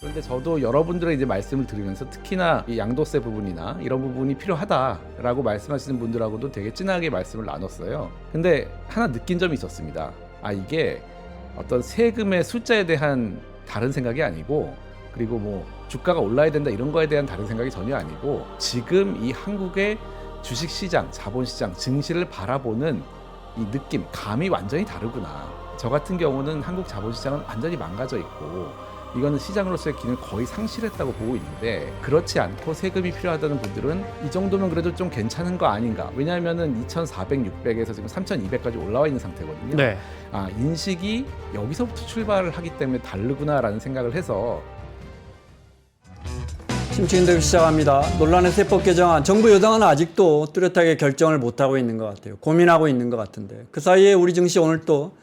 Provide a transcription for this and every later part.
그런데 저도 여러분들의 이제 말씀을 들으면서 특히나 이 양도세 부분이나 이런 부분이 필요하다라고 말씀하시는 분들하고도 되게 진하게 말씀을 나눴어요. 근데 하나 느낀 점이 있었습니다. 이게 어떤 세금의 숫자에 대한 다른 생각이 아니고, 그리고 뭐 주가가 올라야 된다 이런 거에 대한 다른 생각이 전혀 아니고, 지금 이 한국의 주식시장, 자본시장, 증시를 바라보는 이 느낌, 감이 완전히 다르구나. 저 같은 경우는 한국 자본시장은 완전히 망가져 있고 이거는 시장으로서의 기능을 거의 상실했다고 보고 있는데, 그렇지 않고 세금이 필요하다는 분들은 이 정도면 그래도 좀 괜찮은 거 아닌가. 왜냐하면은 2,400, 600에서 지금 3,200까지 올라와 있는 상태거든요. 네. 인식이 여기서부터 출발을 하기 때문에 다르구나라는 생각을 해서. 심층인터뷰 시작합니다. 논란의 세법 개정안, 정부 여당은 아직도 뚜렷하게 결정을 못하고 있는 것 같아요. 고민하고 있는 것 같은데, 그 사이에 우리 증시 오늘 또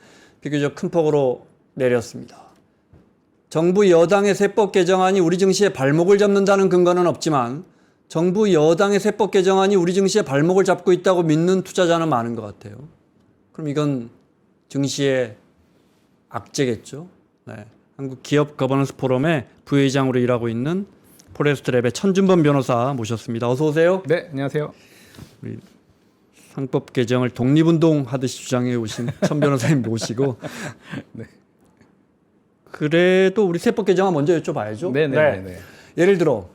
비교적 큰 폭으로 내렸습니다. 정부 여당의 세법 개정안이 우리 증시의 발목을 잡는다는 근거는 없지만 정부 여당의 세법 개정안이 우리 증시의 발목을 잡고 있다고 믿는 투자자는 많은 것 같아요. 그럼 이건 증시의 악재겠죠. 네. 한국 기업 거버넌스 포럼의 부회장으로 일하고 있는 포레스트랩의 천준범 변호사 모셨습니다. 어서 오세요. 네, 안녕하세요. 우리 상법 개정을 독립운동 하듯이 주장해 오신 천 변호사님 모시고. 네. 그래도 우리 세법 개정안 먼저 여쭤봐야죠. 네네. 예를 들어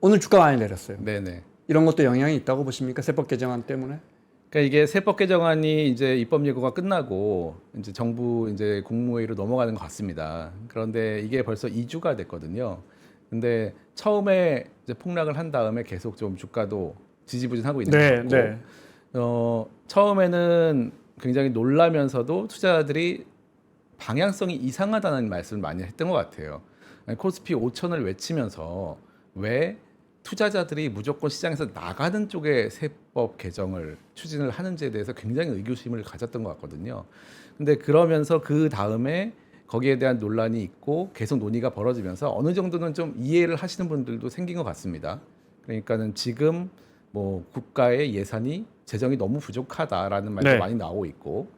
오늘 주가 많이 내렸어요. 네네. 이런 것도 영향이 있다고 보십니까? 세법 개정안 때문에? 그러니까 이게 세법 개정안이 이제 입법 예고가 끝나고 이제 정부 이제 국무회의로 넘어가는 것 같습니다. 그런데 이게 벌써 2주가 됐거든요. 근데 처음에 이제 폭락을 한 다음에 계속 좀 주가도 지지부진하고 있는 것 같고, 처음에는 굉장히 놀라면서도 투자자들이 방향성이 이상하다는 말씀을 많이 했던 것 같아요. 코스피 5천을 외치면서 왜 투자자들이 무조건 시장에서 나가는 쪽에 세법 개정을 추진을 하는지에 대해서 굉장히 의구심을 가졌던 것 같거든요. 근데 그러면서 그 다음에 거기에 대한 논란이 있고 계속 논의가 벌어지면서 어느 정도는 좀 이해를 하시는 분들도 생긴 것 같습니다. 그러니까는 지금 뭐 국가의 예산이 재정이 너무 부족하다라는 말도 많이 나오고 있고,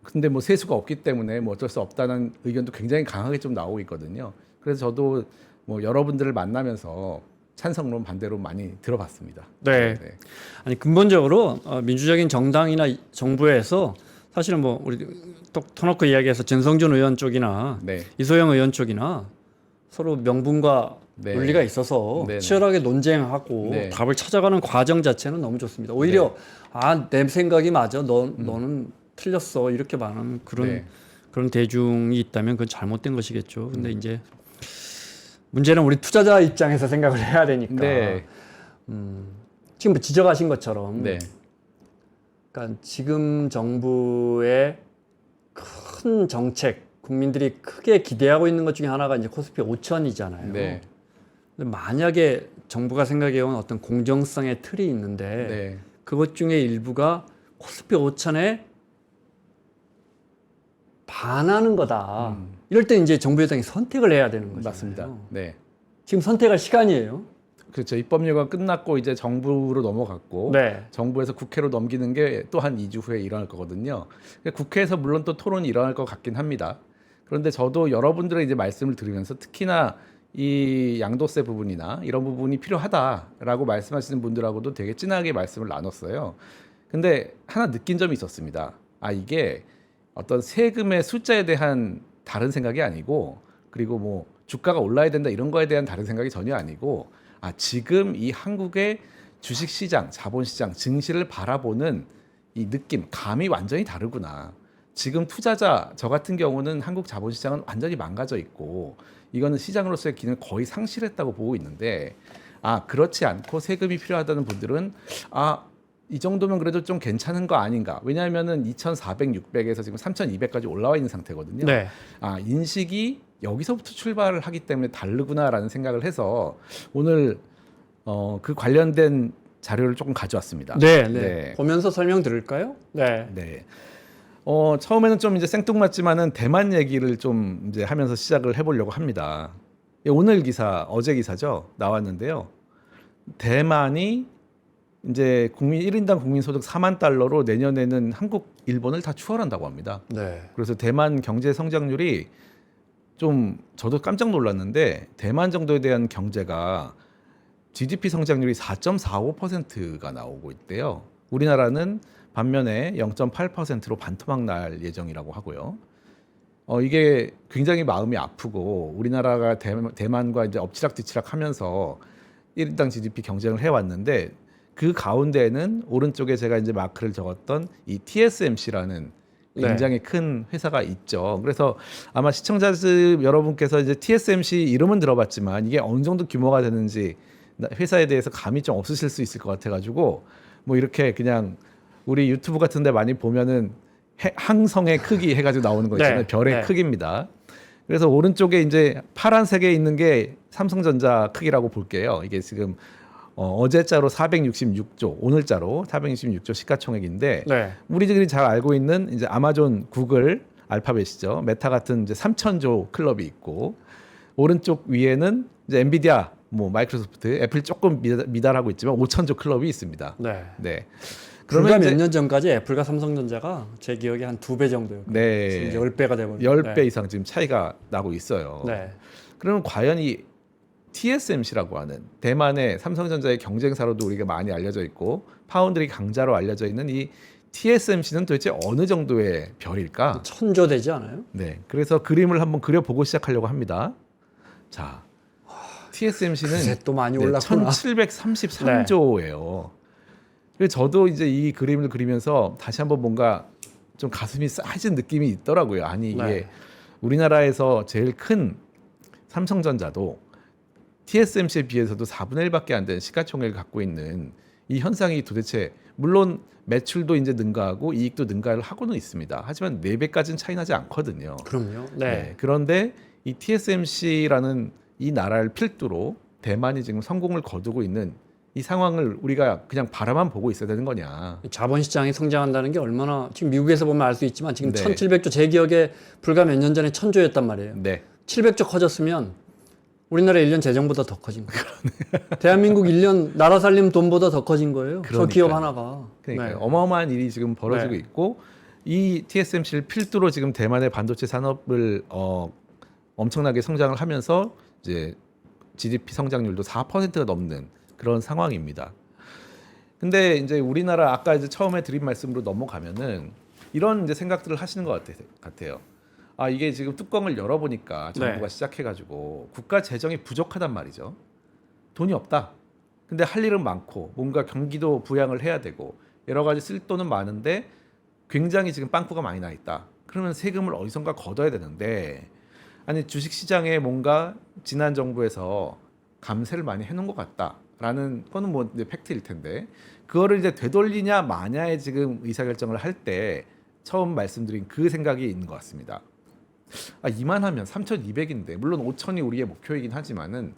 근데 뭐 세수가 없기 때문에 뭐 어쩔 수 없다는 의견도 굉장히 강하게 좀 나오고 있거든요. 그래서 저도 뭐 여러분들을 만나면서 찬성론 반대로 많이 들어봤습니다. 네. 아니 근본적으로 민주적인 정당이나 정부에서 사실은 뭐 우리 또 터놓고 이야기해서 전성준 의원 쪽이나 이소영 의원 쪽이나 서로 명분과 논리가 있어서 치열하게 논쟁하고 답을 찾아가는 과정 자체는 너무 좋습니다. 오히려 내 생각이 맞아, 너는 틀렸어 이렇게 말하는 그런 대중이 있다면 그건 잘못된 것이겠죠. 근데 이제 문제는 우리 투자자 입장에서 생각을 해야 되니까. 지금 지적하신 것처럼 그러니까 지금 정부의 큰 정책, 국민들이 크게 기대하고 있는 것 중에 하나가 이제 코스피 5천이잖아요. 근데 만약에 정부가 생각해온 어떤 공정성의 틀이 있는데 그것 중에 일부가 코스피 5천에 반하는 거다. 이럴 때 이제 정부 여당이 선택을 해야 되는 거죠. 맞습니다. 지금 선택할 시간이에요. 그렇죠. 입법 예고가 끝났고 이제 정부로 넘어갔고 정부에서 국회로 넘기는 게 또 한 2주 후에 일어날 거거든요. 국회에서 물론 또 토론이 일어날 것 같긴 합니다. 그런데 저도 여러분들의 이제 말씀을 들으면서 특히나 이 양도세 부분이나 이런 부분이 필요하다라고 말씀하시는 분들하고도 되게 진하게 말씀을 나눴어요. 근데 하나 느낀 점이 있었습니다. 이게 어떤 세금의 숫자에 대한 다른 생각이 아니고, 그리고 뭐 주가가 올라야 된다 이런 거에 대한 다른 생각이 전혀 아니고, 지금 이 한국의 주식시장, 자본시장, 증시를 바라보는 이 느낌, 감이 완전히 다르구나. 지금 투자자, 저 같은 경우는 한국 자본시장은 완전히 망가져 있고 이거는 시장으로서의 기능을 거의 상실했다고 보고 있는데, 그렇지 않고 세금이 필요하다는 분들은 이 정도면 그래도 좀 괜찮은 거 아닌가. 왜냐하면은 2,400, 600에서 지금 3,200까지 올라와 있는 상태거든요. 인식이 여기서부터 출발을 하기 때문에 다르구나라는 생각을 해서 오늘 그 관련된 자료를 조금 가져왔습니다. 보면서 설명 들을까요? 처음에는 좀 이제 생뚱맞지만은 대만 얘기를 좀 이제 하면서 시작을 해보려고 합니다. 오늘 기사, 어제 기사죠. 나왔는데요. 대만이 이제 국민 1인당 국민 소득 4만 달러로 내년에는 한국, 일본을 다 추월한다고 합니다. 그래서 대만 경제 성장률이 좀 저도 깜짝 놀랐는데 대만 정도에 대한 경제가 GDP 성장률이 4.45%가 나오고 있대요. 우리나라는 반면에 0.8%로 반토막 날 예정이라고 하고요. 이게 굉장히 마음이 아프고 우리나라가 대만과 이제 엎치락뒤치락 하면서 1인당 GDP 경쟁을 해왔는데 그 가운데에는 오른쪽에 제가 이제 마크를 적었던 이 TSMC라는 굉장히 큰 회사가 있죠. 그래서 아마 시청자들 여러분께서 이제 TSMC 이름은 들어봤지만 이게 어느 정도 규모가 되는지 회사에 대해서 감이 좀 없으실 수 있을 것 같아가지고 뭐 이렇게 그냥 우리 유튜브 같은데 많이 보면은 항성의 크기 해가지고 나오는 거 있잖아요. 별의 크기입니다. 그래서 오른쪽에 이제 파란색에 있는 게 삼성전자 크기라고 볼게요. 이게 지금 어제자로 466조, 오늘자로 466조 시가총액인데 우리들이 잘 알고 있는 이제 아마존, 구글, 알파벳이죠. 메타 같은 이제 3천조 클럽이 있고 오른쪽 위에는 이제 엔비디아, 뭐 마이크로소프트, 애플 조금 미달하고 있지만 5천조 클럽이 있습니다. 네. 그러면 몇 년 전까지 애플과 삼성전자가 제 기억에 한 2배 정도였고 네. 지금 10배가 되버렸어요. 10배 이상 지금 차이가 나고 있어요. 그러면 과연 이 TSMC라고 하는 대만의 삼성전자의 경쟁사로도 우리가 많이 알려져 있고 파운드리 강자로 알려져 있는 이 TSMC는 도대체 어느 정도의 별일까? 천조 되지 않아요? 네. 그래서 그림을 한번 그려보고 시작하려고 합니다. 자, TSMC는 또 많이 올랐구나. 1733조예요. 그래서 저도 이제 이 그림을 그리면서 다시 한번 뭔가 좀 가슴이 싸해진 느낌이 있더라고요. 아니 이게 우리나라에서 제일 큰 삼성전자도 TSMC에 비해서도 4분의 1밖에 안 되는 시가총액을 갖고 있는 이 현상이 도대체 물론 매출도 이제 능가하고 이익도 능가를 하고는 있습니다. 하지만 4배까지는 차이 나지 않거든요. 그럼요. 그런데 이 TSMC라는 이 나라를 필두로 대만이 지금 성공을 거두고 있는 이 상황을 우리가 그냥 바라만 보고 있어야 되는 거냐. 자본시장이 성장한다는 게 얼마나 지금 미국에서 보면 알 수 있지만 지금 1700조 제 기억에 불과 몇 년 전에 1000조였단 말이에요. 700조 커졌으면 우리나라 1년 재정보다 더 커진 거예요. 대한민국 1년 나라 살림 돈보다 더 커진 거예요. 저 기업 하나가. 그러니까 어마어마한 일이 지금 벌어지고 있고 이 TSMC를 필두로 지금 대만의 반도체 산업을 엄청나게 성장을 하면서 이제 GDP 성장률도 4%가 넘는 그런 상황입니다. 근데 이제 우리나라 아까 이제 처음에 드린 말씀으로 넘어가면은 이런 이제 생각들을 하시는 것 같아요. 아 이게 지금 뚜껑을 열어보니까 정부가 시작해가지고 국가 재정이 부족하단 말이죠. 돈이 없다. 근데 할 일은 많고 뭔가 경기도 부양을 해야 되고 여러 가지 쓸 돈은 많은데 굉장히 지금 빵꾸가 많이 나 있다. 그러면 세금을 어디선가 걷어야 되는데 아니 주식시장에 뭔가 지난 정부에서 감세를 많이 해놓은 것 같다라는 거는 뭐 팩트일 텐데 그거를 이제 되돌리냐 마냐의 지금 의사결정을 할 때 처음 말씀드린 그 생각이 있는 것 같습니다. 아, 이만하면 3,200인데 물론 5,000이 우리의 목표이긴 하지만은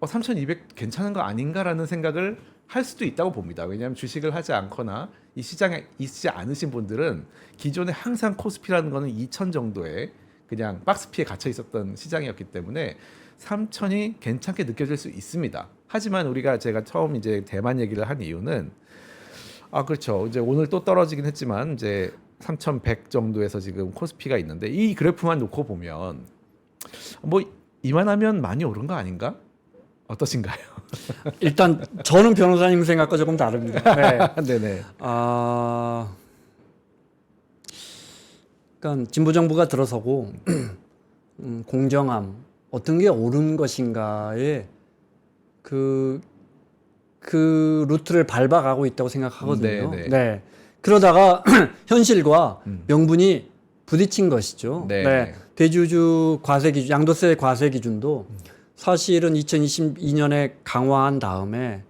3,200 괜찮은 거 아닌가라는 생각을 할 수도 있다고 봅니다. 왜냐하면 주식을 하지 않거나 이 시장에 있지 않으신 분들은 기존에 항상 코스피라는 거는 2,000 정도의 그냥 박스피에 갇혀 있었던 시장이었기 때문에 3,000이 괜찮게 느껴질 수 있습니다. 하지만 제가 처음 이제 대만 얘기를 한 이유는 그렇죠. 이제 오늘 또 떨어지긴 했지만 이제 3,100 정도에서 지금 코스피가 있는데 이 그래프만 놓고 보면 뭐 이만하면 많이 오른 거 아닌가? 어떠신가요? 일단 저는 변호사님 생각과 조금 다릅니다. 네네. 그러니까 진보 정부가 들어서고 공정함 어떤 게 옳은 것인가에 그 루트를 밟아가고 있다고 생각하거든요. 그러다가 현실과 명분이 부딪힌 것이죠. 대주주 과세 기준, 양도세 과세 기준도 사실은 2022년에 강화한 다음에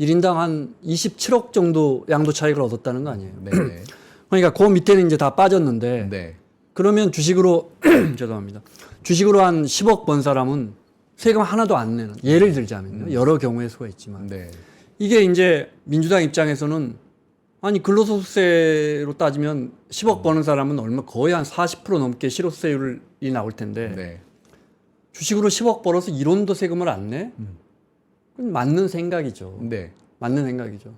1인당 한 27억 정도 양도 차익을 얻었다는 거 아니에요. 그러니까 그 밑에는 이제 다 빠졌는데 그러면 주식으로 죄송합니다. 주식으로 한 10억 번 사람은 세금 하나도 안 내는 예를 들자면요. 여러 경우의 수가 있지만 이게 이제 민주당 입장에서는 아니 근로소득세로 따지면 10억 버는 사람은 거의 한 40% 넘게 실효세율이 나올 텐데 주식으로 10억 벌어서 1원도 세금을 안 내? 그건 맞는 생각이죠. 맞는 생각이죠.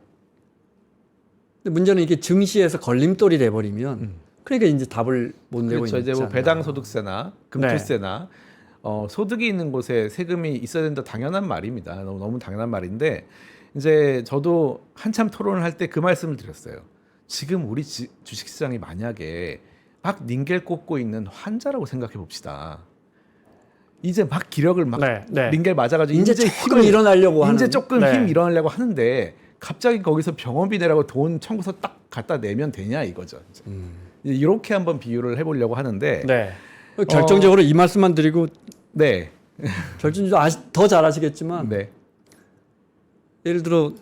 근데 문제는 이게 증시에서 걸림돌이 돼버리면 그러니까 이제 답을 못 내고 그렇죠. 있는 이제 뭐 배당소득세나 금투세나 소득이 있는 곳에 세금이 있어야 된다 당연한 말입니다. 너무 당연한 말인데 이제 저도 한참 토론을 할 때 그 말씀을 드렸어요. 지금 우리 주식시장이 만약에 막 닌겔 꽂고 있는 환자라고 생각해 봅시다. 이제 막 기력을 막 닌겔 맞아가지고 이제 조금 일어나려고 하는 이제 조금 힘 일어나려고 하는데 갑자기 거기서 병원비 내라고 돈 청구서 딱 갖다 내면 되냐 이거죠. 이제. 이렇게 한번 비유를 해보려고 하는데 결정적으로 이 말씀만 드리고 네. 결정적으로 더 잘하시겠지만 네. 예를 들어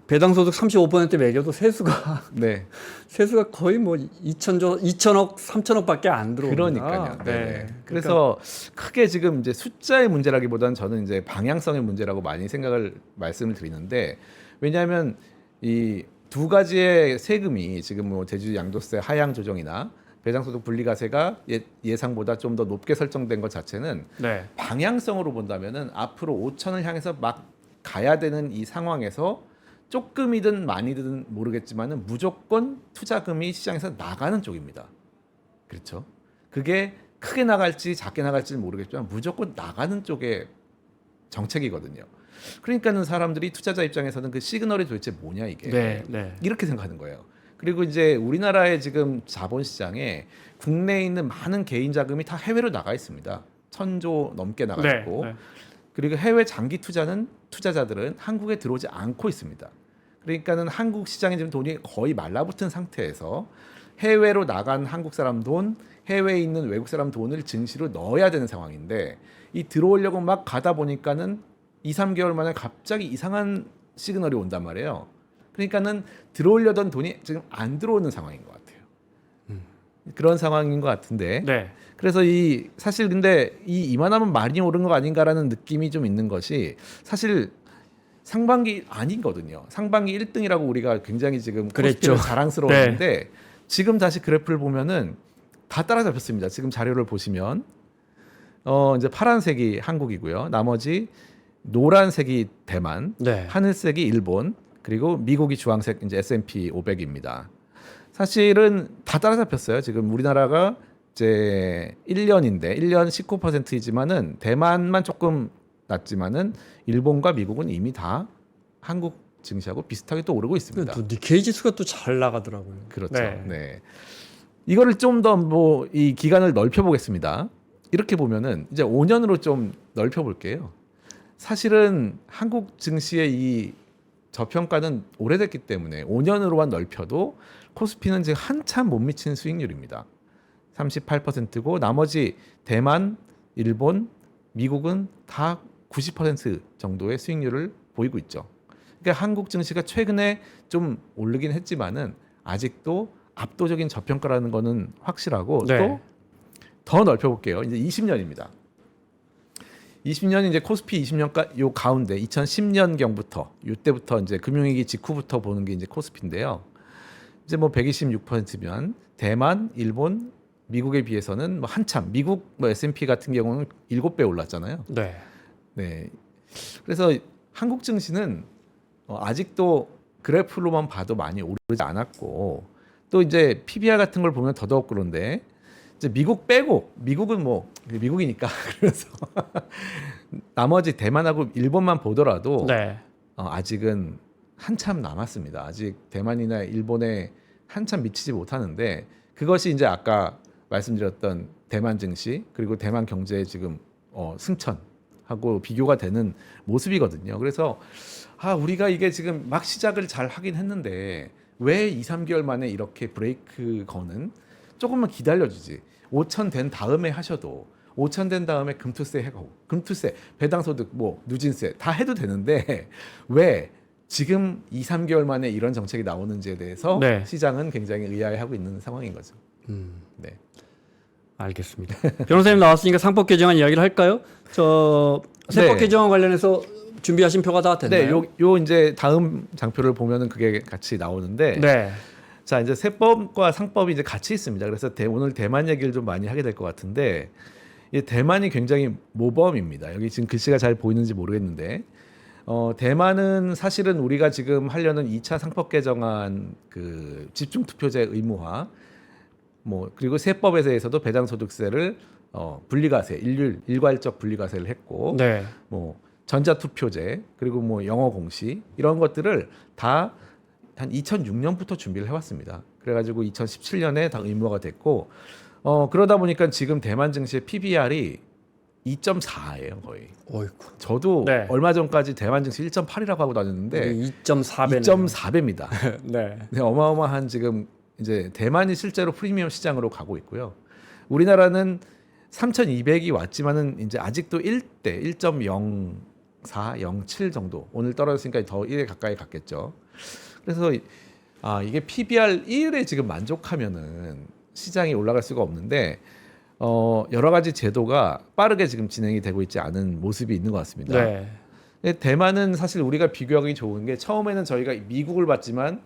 배당소득 35% 매겨도 세수가 세수가 거의 뭐 2천억, 3천억밖에 안 들어옵니다. 그러니까요. 네. 그래서 크게 지금 이제 숫자의 문제라기보다는 저는 이제 방향성의 문제라고 많이 말씀을 드리는데 왜냐하면 이 두 가지의 세금이 지금 뭐 대주 양도세 하향 조정이나 배당소득 분리과세가 예상보다 좀 더 높게 설정된 것 자체는 방향성으로 본다면은 앞으로 5천을 향해서 막 가야 되는 이 상황에서 조금이든 많이든 모르겠지만은 무조건 투자금이 시장에서 나가는 쪽입니다. 그렇죠? 그게 크게 나갈지 작게 나갈지는 모르겠지만 무조건 나가는 쪽의 정책이거든요. 그러니까는 사람들이 투자자 입장에서는 그 시그널이 도대체 뭐냐 이게 이렇게 생각하는 거예요. 그리고 이제 우리나라의 지금 자본시장에 국내에 있는 많은 개인 자금이 다 해외로 나가 있습니다. 1,000조 넘게 나가 있고 그리고 해외 장기 투자자들은 한국에 들어오지 않고 있습니다. 그러니까는 한국 시장에 지금 돈이 거의 말라붙은 상태에서 해외로 나간 한국 사람 돈, 해외에 있는 외국 사람 돈을 증시로 넣어야 되는 상황인데 이 들어오려고 막 가다 보니까는 2, 3개월 만에 갑자기 이상한 시그널이 온단 말이에요. 그러니까는 들어오려던 돈이 지금 안 들어오는 상황인 것 같아요. 그런 상황인 것 같은데. 그래서 사실 근데 이만하면 많이 오른 거 아닌가라는 느낌이 좀 있는 것이 사실 상반기 아니거든요. 상반기 1등이라고 우리가 굉장히 지금 코스피를 자랑스러웠는데 지금 다시 그래프를 보면은 다 따라잡혔습니다. 지금 자료를 보시면 이제 파란색이 한국이고요. 나머지 노란색이 대만, 하늘색이 일본, 그리고 미국이 주황색 이제 S&P 500입니다. 사실은 다 따라잡혔어요. 지금 우리나라가 이제 1년인데 1년 19%이지만은 대만만 조금 낮지만은 일본과 미국은 이미 다 한국 증시하고 비슷하게 또 오르고 있습니다. 또 니케이 지수가 또 잘 나가더라고요. 그렇죠. 이거를 좀 더 뭐 이 기간을 넓혀 보겠습니다. 이렇게 보면은 이제 5년으로 좀 넓혀 볼게요. 사실은 한국 증시의 이 저평가는 오래됐기 때문에 5년으로만 넓혀도 코스피는 지금 한참 못 미치는 수익률입니다. 38%고 나머지 대만, 일본, 미국은 다 90% 정도의 수익률을 보이고 있죠. 그러니까 한국 증시가 최근에 좀 오르긴 했지만은 아직도 압도적인 저평가라는 거는 확실하고 또 더 넓혀볼게요. 이제 20년입니다. 20년 이제 코스피 20년가 요 가운데 2010년경부터 이때부터 이제 금융위기 직후부터 보는 게 이제 코스피인데요. 이제 뭐 126%면 대만, 일본, 미국에 비해서는 뭐 한참 미국 뭐 S&P 같은 경우는 7배 올랐잖아요. 그래서 한국 증시는 아직도 그래프로만 봐도 많이 오르지 않았고 또 이제 PBR 같은 걸 보면 더더욱 그런데 이제 미국 빼고 미국은 뭐 미국이니까 그래서 나머지 대만하고 일본만 보더라도 아직은 한참 남았습니다. 아직 대만이나 일본에 한참 미치지 못하는데 그것이 이제 아까 말씀드렸던 대만 증시 그리고 대만 경제의 지금 승천하고 비교가 되는 모습이거든요. 그래서 우리가 이게 지금 막 시작을 잘 하긴 했는데 왜 2, 3개월 만에 이렇게 브레이크 거는 조금만 기다려주지. 5천 된 다음에 하셔도 5천 된 다음에 금투세 해고 금투세 배당소득 뭐 누진세 다 해도 되는데 왜 지금 2, 3개월 만에 이런 정책이 나오는지에 대해서 시장은 굉장히 의아해하고 있는 상황인 거죠. 알겠습니다. 변호사님 나왔으니까 상법 개정안 이야기를 할까요? 저 세법 개정안 관련해서 준비하신 표가 다 됐나요? 요 이제 다음 장표를 보면은 그게 같이 나오는데 자 이제 세법과 상법이 이제 같이 있습니다. 그래서 오늘 대만 얘기를 좀 많이 하게 될 것 같은데 이 대만이 굉장히 모범입니다. 여기 지금 글씨가 잘 보이는지 모르겠는데 대만은 사실은 우리가 지금 하려는 2차 상법 개정안 그 집중 투표제 의무화 뭐 그리고 세법에 대해서도 배당소득세를 분리과세, 일괄적 분리과세를 했고, 네. 뭐 전자투표제 그리고 뭐 영어 공시 이런 것들을 다 한 2006년부터 준비를 해왔습니다. 그래가지고 2017년에 다 의무화가 됐고, 그러다 보니까 지금 대만 증시의 PBR이 2.4예요 거의. 어이구. 저도 네. 얼마 전까지 대만 증시 1.8이라고 하고 다녔는데 2.4배. 2.4배입니다. 네. 네, 어마어마한 지금 이제 대만이 실제로 프리미엄 시장으로 가고 있고요. 우리나라는 3,200이 왔지만은 이제 아직도 1대 1.04, 07 정도. 오늘 떨어졌으니까 더 1에 가까이 갔겠죠. 그래서 이게 PBR 1에 지금 만족하면은 시장이 올라갈 수가 없는데 여러 가지 제도가 빠르게 지금 진행이 되고 있지 않은 모습이 있는 것 같습니다. 네. 대만은 사실 우리가 비교하기 좋은 게 처음에는 저희가 미국을 봤지만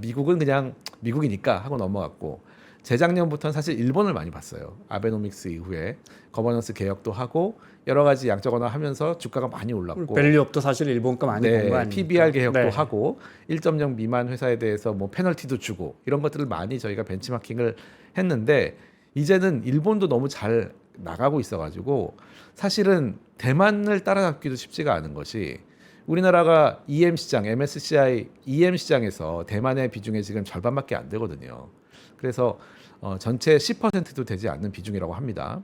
미국은 그냥 미국이니까 하고 넘어갔고 재작년부터는 사실 일본을 많이 봤어요. 아베노믹스 이후에 거버넌스 개혁도 하고 여러 가지 양적 완화하면서 주가가 많이 올랐고 밸류업도 사실 일본 거 많이 본 거 아니에요? PBR 개혁도 네. 하고 1.0 미만 회사에 대해서 뭐 페널티도 주고 이런 것들을 많이 저희가 벤치마킹을 했는데 이제는 일본도 너무 잘 나가고 있어가지고 사실은 대만을 따라잡기도 쉽지가 않은 것이 우리나라가 EM 시장, MSCI EM 시장에서 대만의 비중이 지금 절반밖에 안 되거든요. 그래서 전체 10%도 되지 않는 비중이라고 합니다.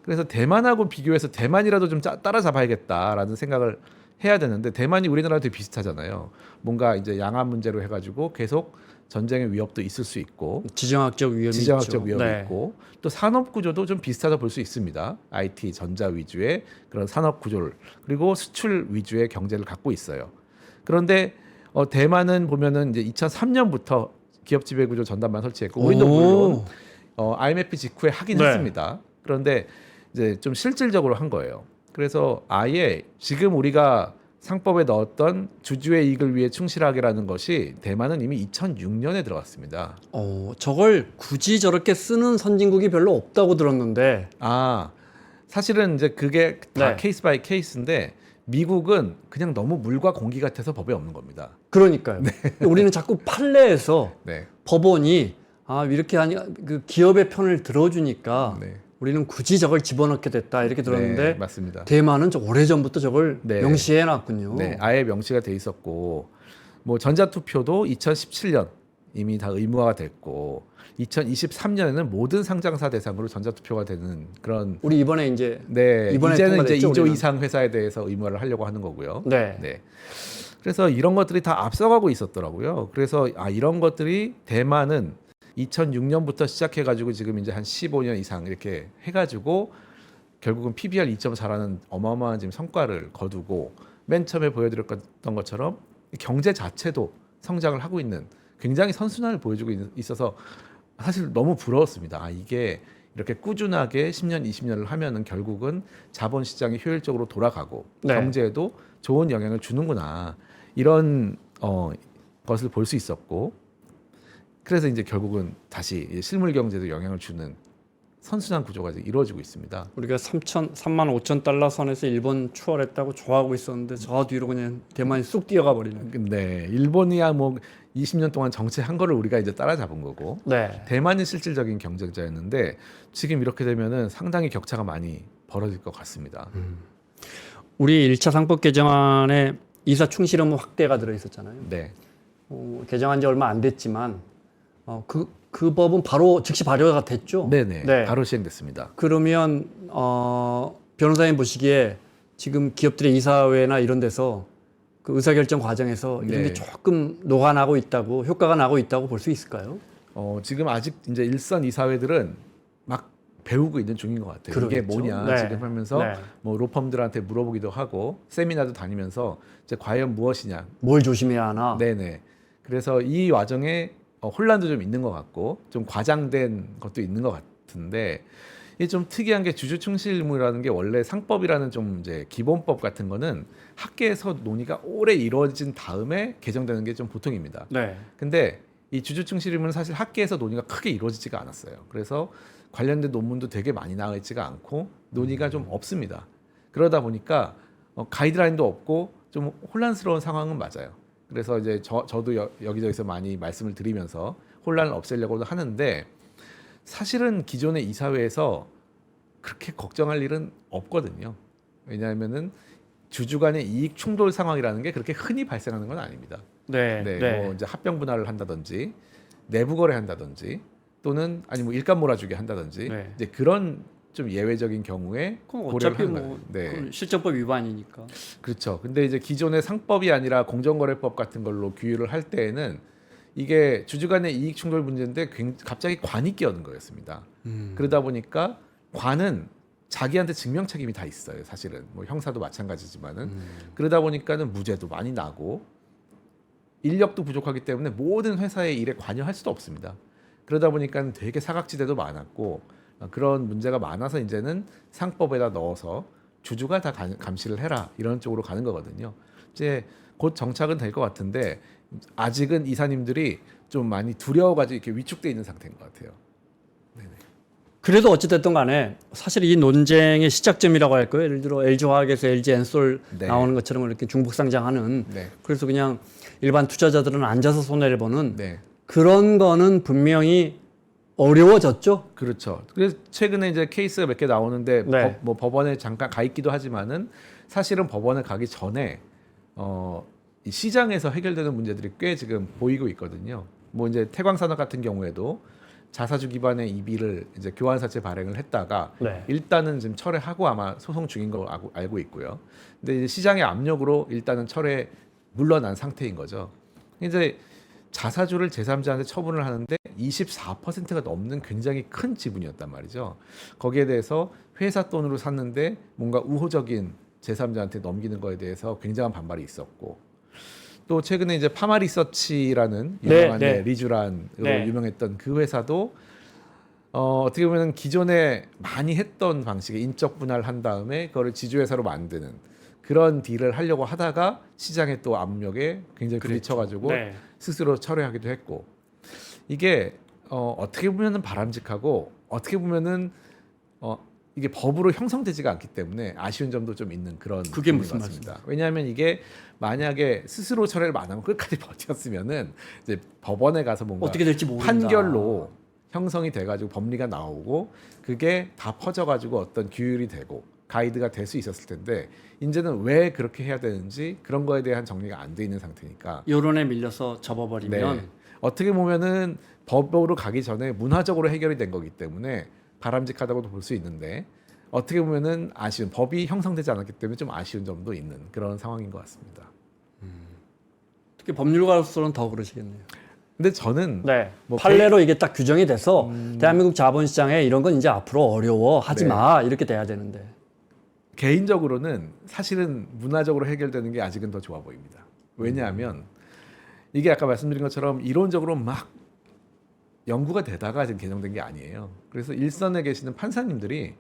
그래서 대만하고 비교해서 대만이라도 좀 따라잡아야겠다라는 생각을 해야 되는데 대만이 우리나라랑 되게 비슷하잖아요. 뭔가 이제 양안 문제로 해가지고 계속 전쟁의 위협도 있을 수 있고 지정학적 위험이 지정학적 있죠. 위협이 네. 있고 또 산업 구조도 좀 비슷하다 볼 수 있습니다. IT 전자 위주의 그런 산업 구조를 그리고 수출 위주의 경제를 갖고 있어요. 그런데 대만은 보면은 이제 2003년부터 기업 지배 구조 전담반 설치했고 우리도 물론 IMF 직후에 하긴 네. 했습니다. 그런데 이제 좀 실질적으로 한 거예요. 그래서 아예 지금 우리가 상법에 넣었던 주주의 이익을 위해 충실하게라는 것이 대만은 이미 2006년에 들어갔습니다. 저걸 굳이 저렇게 쓰는 선진국이 별로 없다고 들었는데. 사실은 이제 그게 다 네. 케이스 바이 케이스인데 미국은 그냥 너무 물과 공기 같아서 법에 없는 겁니다. 그러니까요. 우리는 자꾸 판례에서 네. 법원이 이렇게 하니 그 기업의 편을 들어주니까 네. 우리는 굳이 저걸 집어넣게 됐다 이렇게 들었는데 네, 맞습니다. 대만은 오래전부터 저걸 네. 명시해 놨군요. 네, 아예 명시가 돼 있었고 뭐 전자투표도 2017년 이미 다 의무화가 됐고 2023년에는 모든 상장사 대상으로 전자투표가 되는 그런 우리 이번에 이제 이제는 통과됐죠, 이제 2조 우리는? 이상 회사에 대해서 의무화를 하려고 하는 거고요. 네. 그래서 이런 것들이 다 앞서가고 있었더라고요. 그래서 이런 것들이 대만은 2006년부터 시작해가지고 지금 이제 한 15년 이상 이렇게 해가지고 결국은 PBR 2.4라는 어마어마한 지금 성과를 거두고 맨 처음에 보여드렸던 것처럼 경제 자체도 성장을 하고 있는 굉장히 선순환을 보여주고 있어서 사실 너무 부러웠습니다. 이게 이렇게 꾸준하게 10년, 20년을 하면은 결국은 자본시장이 효율적으로 돌아가고 네. 경제에도 좋은 영향을 주는구나 이런 것을 볼 수 있었고 그래서 이제 결국은 다시 실물 경제도 영향을 주는 선순환 구조가 이제 이루어지고 있습니다. 우리가 3만 5천 달러 선에서 일본 추월했다고 좋아하고 있었는데 저 뒤로 그냥 대만이 쑥 뛰어가 버리는. 근데 일본이야 뭐 20년 동안 정체한 거를 우리가 이제 따라잡은 거고 네. 대만이 실질적인 경쟁자였는데 지금 이렇게 되면은 상당히 격차가 많이 벌어질 것 같습니다. 우리 1차 상법 개정안에 이사 충실 의무 확대가 들어 있었잖아요. 네. 개정한 지 얼마 안 됐지만 그 법은 바로 즉시 발효가 됐죠. 네네. 네. 바로 시행됐습니다. 그러면 변호사님 보시기에 지금 기업들의 이사회나 이런 데서 그 의사결정 과정에서 이런 게 조금 녹아나고 있다고 효과가 나고 있다고 볼 수 있을까요? 지금 아직 이제 일선 이사회들은 막 배우고 있는 중인 것 같아요. 그러겠죠. 이게 뭐냐 네. 지금 하면서 네. 뭐 로펌들한테 물어보기도 하고 세미나도 다니면서 이제 과연 무엇이냐. 뭘 조심해야 하나? 네네. 그래서 이 와중에 혼란도 좀 있는 것 같고 좀 과장된 것도 있는 것 같은데 이게 좀 특이한 게 주주 충실 의무라는 게 원래 상법이라는 좀 이제 기본법 같은 거는 학계에서 논의가 오래 이루어진 다음에 개정되는 게 좀 보통입니다. 네. 근데 이 주주 충실 의무는 사실 학계에서 논의가 크게 이루어지지가 않았어요. 그래서 관련된 논문도 되게 많이 나와 있지가 않고 논의가 좀 없습니다. 그러다 보니까 가이드라인도 없고 좀 혼란스러운 상황은 맞아요. 그래서 이제 저도 여기저기서 많이 말씀을 드리면서 혼란을 없애려고 하는데 사실은 기존의 이사회에서 그렇게 걱정할 일은 없거든요. 왜냐하면은 주주 간의 이익 충돌 상황이라는 게 그렇게 흔히 발생하는 건 아닙니다. 네. 뭐 이제 합병 분할을 한다든지 내부 거래한다든지 또는 아니 뭐 일감 몰아주기 한다든지 이제 그런 좀 예외적인 경우에 그럼 고려를 어차피 하는 뭐 거예요. 그건 실정법 위반이니까. 그렇죠. 근데 이제 기존의 상법이 아니라 공정거래법 같은 걸로 규율을 할 때에는 이게 주주 간의 이익 충돌 문제인데 갑자기 관이 끼어든 거였습니다. 그러다 보니까 관은 자기한테 증명 책임이 다 있어요. 사실은 뭐 형사도 마찬가지지만은 그러다 보니까는 무죄도 많이 나고 인력도 부족하기 때문에 모든 회사의 일에 관여할 수도 없습니다. 그러다 보니까 되게 사각지대도 많았고 그런 문제가 많아서 이제는 상법에다 넣어서 주주가 다 감시를 해라 이런 쪽으로 가는 거거든요. 이제 곧 정착은 될 것 같은데 아직은 이사님들이 좀 많이 두려워가지고 이렇게 위축돼 있는 상태인 것 같아요. 그래도 어찌됐든 간에 사실 이 논쟁의 시작점이라고 할 거예요. 예를 들어 LG화학에서 LG엔솔 나오는 것처럼 이렇게 중복 상장하는 그래서 그냥 일반 투자자들은 앉아서 손해를 보는 그런 거는 분명히 어려워졌죠. 그렇죠. 그래서 최근에 이제 케이스가 몇 개 나오는데 뭐 법원에 잠깐 가 있기도 하지만은 사실은 법원에 가기 전에 이 시장에서 해결되는 문제들이 꽤 지금 보이고 있거든요. 뭐 이제 태광산업 같은 경우에도 자사주 기반의 이비를 이제 교환사채 발행을 했다가 일단은 지금 철회하고 아마 소송 중인 걸로 알고 있고요. 근데 이제 시장의 압력으로 일단은 철회 물러난 상태인 거죠. 이제 자사주를 제3자한테 처분을 하는데 24%가 넘는 굉장히 큰 지분이었단 말이죠. 거기에 대해서 회사 돈으로 샀는데 뭔가 우호적인 제3자한테 넘기는 거에 대해서 굉장한 반발이 있었고 또 최근에 이제 파마리서치라는 유명한 리쥬란으로 유명했던 그 회사도 어떻게 보면 기존에 많이 했던 방식의 인적 분할을 한 다음에 그거를 지주회사로 만드는 그런 딜을 하려고 하다가 시장의 또 압력에 굉장히 부딪혀가지고 스스로 철회하기도 했고 이게 어떻게 보면은 바람직하고 어떻게 보면은 이게 법으로 형성되지가 않기 때문에 아쉬운 점도 좀 있는 그런 그게 무슨 말씀입니다. 왜냐하면 이게 만약에 스스로 철회를 안 하면 끝까지 버텼으면은 이제 법원에 가서 뭔가 어떻게 될지 모른다. 판결로 형성이 돼가지고 법리가 나오고 그게 다 퍼져가지고 어떤 규율이 되고 가이드가 될 수 있었을 텐데 이제는 왜 그렇게 해야 되는지 그런 거에 대한 정리가 안 돼 있는 상태니까 여론에 밀려서 접어버리면 어떻게 보면은 법으로 가기 전에 문화적으로 해결이 된 거기 때문에 바람직하다고도 볼 수 있는데 어떻게 보면은 아쉬운 법이 형성되지 않았기 때문에 좀 아쉬운 점도 있는 그런 상황인 것 같습니다. 특히 법률가로서는 더 그러시겠네요. 근데 저는 뭐 판례로 이게 딱 규정이 돼서 대한민국 자본시장에 이런 건 이제 앞으로 어려워 하지 마 이렇게 돼야 되는데 개인적으로는 사실은 문화적으로 해결되는 게 아직은 더 좋아 보입니다. 왜냐하면 이게 아까 말씀드린 것처럼 이론적으로 막 연구가 되다가 지금 개정된 게 아니에요. 그래서 일선에 계시는 판사님들이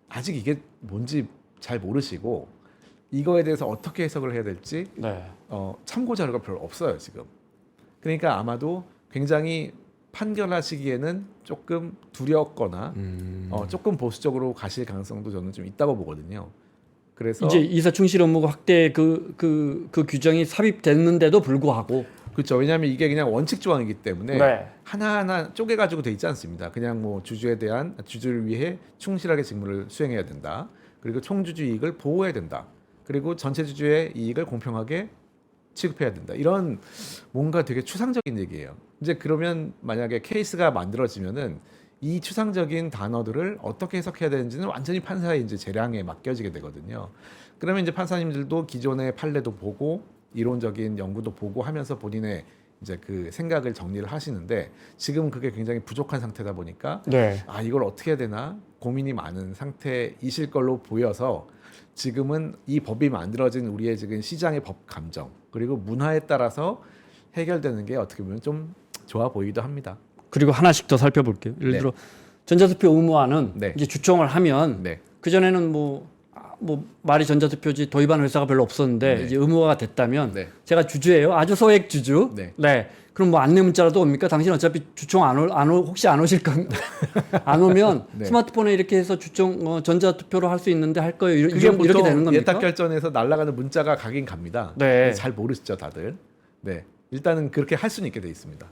아직 이게 뭔지 잘 모르시고 이거에 대해서 어떻게 해석을 해야 될지 참고 자료가 별로 없어요 지금. 그러니까 아마도 굉장히 판결하시기에는 조금 두렵거나 조금 보수적으로 가실 가능성도 저는 좀 있다고 보거든요. 그래서 이제 이사 충실 업무가 확대 그 규정이 삽입됐는데도 불구하고 그렇죠. 왜냐하면 이게 그냥 원칙 조항이기 때문에 하나하나 쪼개가지고 돼 있지 않습니다. 그냥 뭐 주주를 위해 충실하게 직무를 수행해야 된다. 그리고 총주주 이익을 보호해야 된다. 그리고 전체 주주의 이익을 공평하게 취급해야 된다. 이런 뭔가 되게 추상적인 얘기예요. 이제 그러면 만약에 케이스가 만들어지면은 이 추상적인 단어들을 어떻게 해석해야 되는지는 완전히 판사의 이제 재량에 맡겨지게 되거든요. 그러면 이제 판사님들도 기존의 판례도 보고 이론적인 연구도 보고 하면서 본인의 이제 그 생각을 정리를 하시는데 지금 그게 굉장히 부족한 상태다 보니까 아 이걸 어떻게 해야 되나 고민이 많은 상태이실 걸로 보여서 지금은 이 법이 만들어진 우리의 지금 시장의 법 감정 그리고 문화에 따라서 해결되는 게 어떻게 보면 좀 좋아 보이기도 합니다. 그리고 하나씩 더 살펴볼게요. 예를 들어 전자투표 의무화는 이제 주총을 하면 그 전에는 뭐 말이 전자투표지 도입하는 회사가 별로 없었는데 이제 의무화가 됐다면 제가 주주예요. 아주 소액 주주. 그럼 뭐 안내 문자라도 옵니까? 당신 어차피 주총 혹시 안 오실 겁니다. 안 오면 스마트폰에 이렇게 해서 주총 전자투표로 할 수 있는데 할 거예요. 그게 보통 이렇게 되는 겁니까? 예탁결전에서 날아가는 문자가 가긴 갑니다. 잘 모르시죠 다들. 일단은 그렇게 할 수는 있게 돼 있습니다.